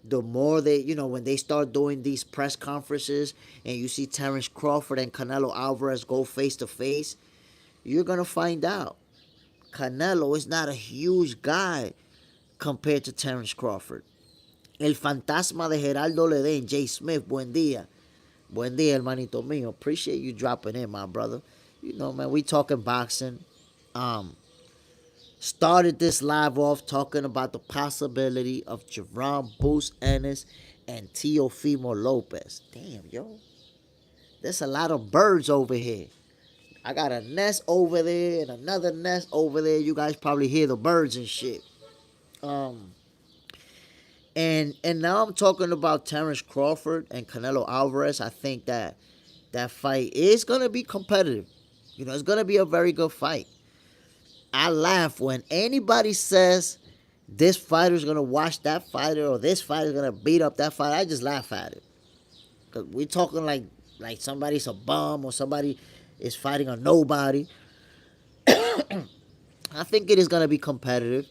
The more they, when they start doing these press conferences and you see Terrence Crawford and Canelo Alvarez go face to face, you're going to find out Canelo is not a huge guy compared to Terrence Crawford. El fantasma de Geraldo Ledén, Jay Smith, buen día. Buen día, hermanito mío. Appreciate you dropping in, my brother. Man, we talking boxing. Started this live off talking about the possibility of Jaron Boots Ennis and Teofimo Lopez. Damn, yo. There's a lot of birds over here. I got a nest over there and another nest over there. You guys probably hear the birds and shit. And now I'm talking about Terrence Crawford and Canelo Alvarez. I think that fight is going to be competitive. It's going to be a very good fight. I laugh when anybody says this fighter's going to watch that fighter or this fighter's going to beat up that fighter. I just laugh at it. Because we're talking like somebody's a bum or somebody is fighting a nobody. I think it is going to be competitive.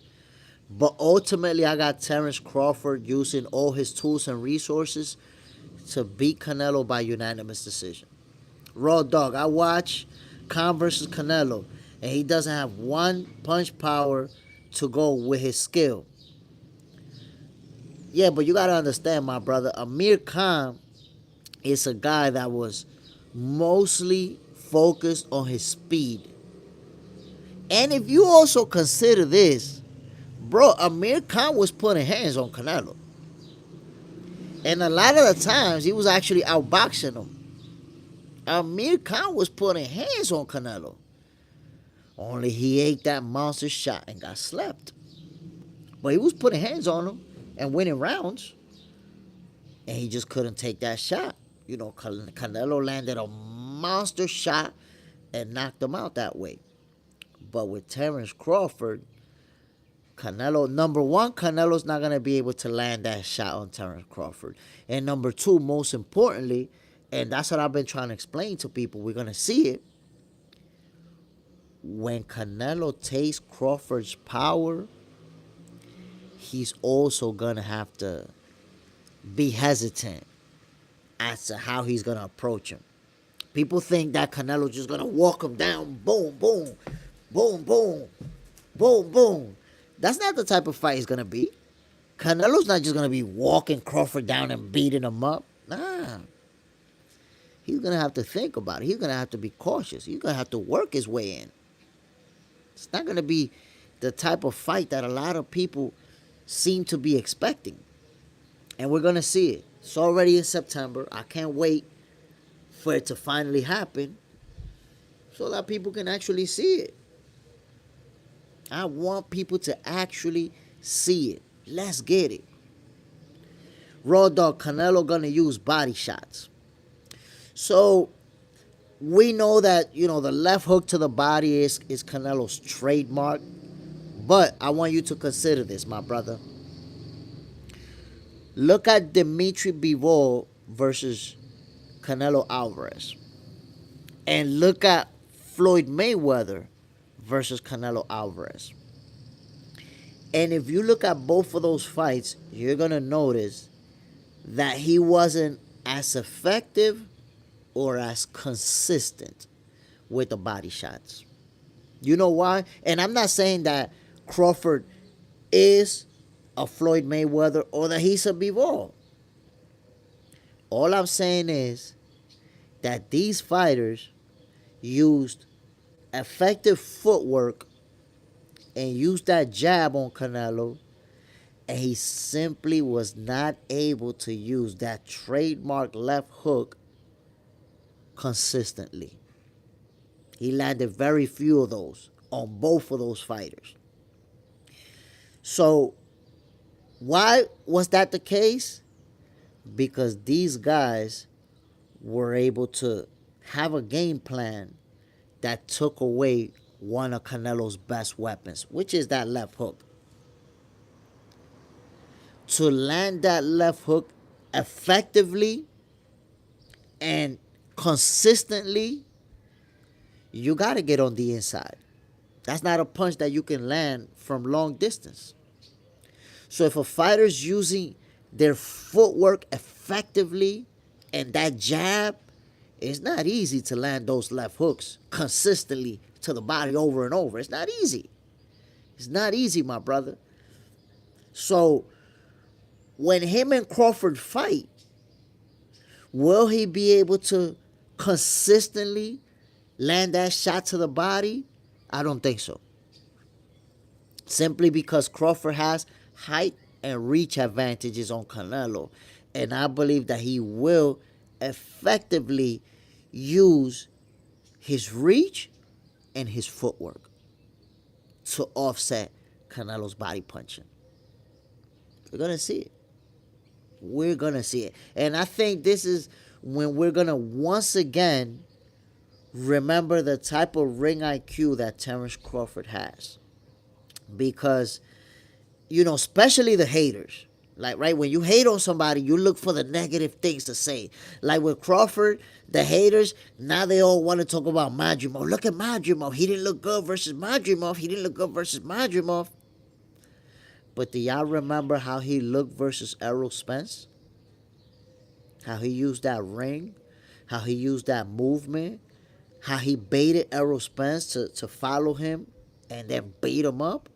But ultimately, I got Terrence Crawford using all his tools and resources to beat Canelo by unanimous decision. Raw dog, I watch Khan versus Canelo, and he doesn't have one punch power to go with his skill. Yeah, but you got to understand, my brother, Amir Khan is a guy that was mostly focused on his speed. And if you also consider this, Bro, Amir Khan was putting hands on Canelo. And a lot of the times, he was actually outboxing him. Amir Khan was putting hands on Canelo. Only he ate that monster shot and got slept. But he was putting hands on him and winning rounds. And he just couldn't take that shot. You know, Canelo landed a monster shot and knocked him out that way. But with Terence Crawford, Canelo, number one, Canelo's not going to be able to land that shot on Terence Crawford. And number two, most importantly, and that's what I've been trying to explain to people, we're going to see it. When Canelo tastes Crawford's power, he's also going to have to be hesitant as to how he's going to approach him. People think that Canelo's just going to walk him down, boom, boom, boom, boom, boom, boom. That's not the type of fight it's going to be. Canelo's not just going to be walking Crawford down and beating him up. Nah. He's going to have to think about it. He's going to have to be cautious. He's going to have to work his way in. It's not going to be the type of fight that a lot of people seem to be expecting. And we're going to see it. It's already in September. I can't wait for it to finally happen so that people can actually see it. I want people to actually see it. Let's get it. Raw dog, Canelo gonna use body shots. So we know that, you know, the left hook to the body is Canelo's trademark. But I want you to consider this, my brother. Look at Dimitri Bivol versus Canelo Alvarez. And look at Floyd Mayweather versus Canelo Alvarez. And if you look at both of those fights, you're going to notice that he wasn't as effective or as consistent with the body shots. You know why? And I'm not saying that Crawford is a Floyd Mayweather or that he's a Bivol. All I'm saying is that these fighters used effective footwork and used that jab on Canelo, and he simply was not able to use that trademark left hook consistently. He landed very few of those on both of those fighters. So why was that the case? Because these guys were able to have a game plan that took away one of Canelo's best weapons, which is that left hook. To land that left hook effectively and consistently, you got to get on the inside. That's not a punch that you can land from long distance. So if a fighter's using their footwork effectively and that jab, it's not easy to land those left hooks consistently to the body over and over. It's not easy. It's not easy, my brother. So when him and Crawford fight, will he be able to consistently land that shot to the body? I don't think so. Simply because Crawford has height and reach advantages on Canelo. And I believe that he will effectively use his reach and his footwork to offset Canelo's body punching. We're going to see it. We're going to see it. And I think this is when we're going to once again remember the type of ring IQ that Terence Crawford has. Because, you know, especially the haters. Like, right, when you hate on somebody, you look for the negative things to say. Like with Crawford, the haters, now they all want to talk about Madrimov. Look at Madrimov. He didn't look good versus Madrimov. He didn't look good versus Madrimov. But do y'all remember how he looked versus Errol Spence? How he used that ring? How he used that movement? How he baited Errol Spence to follow him and then beat him up?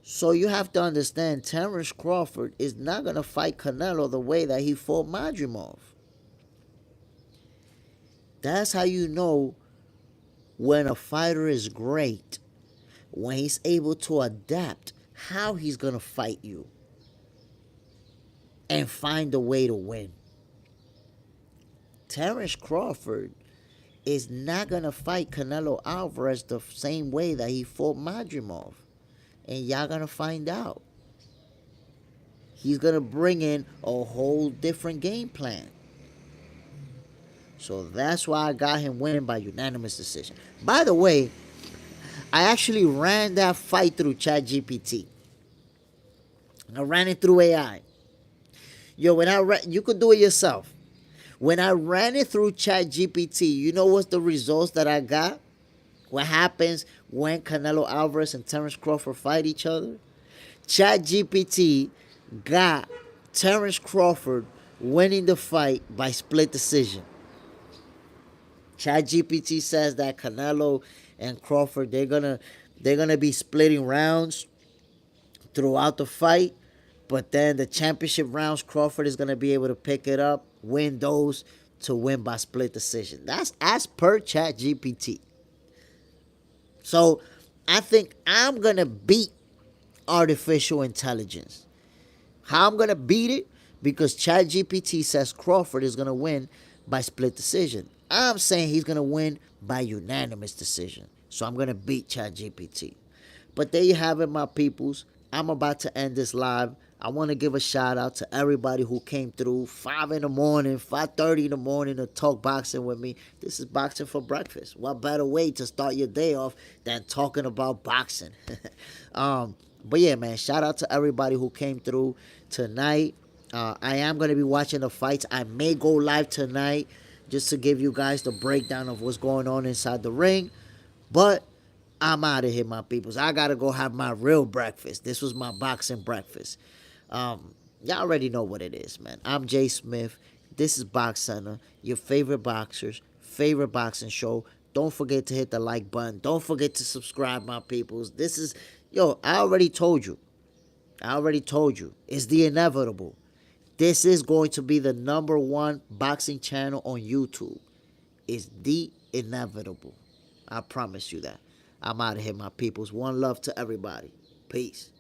So you have to understand, Terence Crawford is not going to fight Canelo the way that he fought Madrimov. That's how you know when a fighter is great. When he's able to adapt how he's going to fight you and find a way to win. Terrence Crawford is not going to fight Canelo Alvarez the same way that he fought Madrimov. And y'all going to find out. He's going to bring in a whole different game plan. So that's why I got him winning by unanimous decision. By the way, I actually ran that fight through ChatGPT. I ran it through AI. Yo, you could do it yourself. When I ran it through ChatGPT, you know what's the results that I got? What happens when Canelo Alvarez and Terrence Crawford fight each other? ChatGPT got Terrence Crawford winning the fight by split decision. ChatGPT says that Canelo and Crawford they're gonna be splitting rounds throughout the fight, but then the championship rounds Crawford is gonna be able to pick it up, win those to win by split decision. That's as per ChatGPT. So I think I'm gonna beat artificial intelligence. How I'm gonna beat it? Because ChatGPT says Crawford is gonna win by split decision. I'm saying he's gonna win by unanimous decision. So I'm gonna beat ChatGPT. But there you have it, my peoples. I'm about to end this live. I want to give a shout out to everybody who came through 5 in the morning, 5:30 in the morning to talk boxing with me. This is boxing for breakfast. What better way to start your day off than talking about boxing? But yeah, man, shout out to everybody who came through tonight. I am going to be watching the fights. I may go live tonight just to give you guys the breakdown of what's going on inside the ring. But I'm out of here, my peoples. I got to go have my real breakfast. This was my boxing breakfast. Y'all already know what it is, man. I'm Jay Smith. This is Box Center, your favorite boxers, favorite boxing show. Don't forget to hit the like button. Don't forget to subscribe, my peoples. This is, I already told you. It's the inevitable. This is going to be the #1 boxing channel on YouTube. It's the inevitable. I promise you that. I'm out of here, my peoples. One love to everybody. Peace.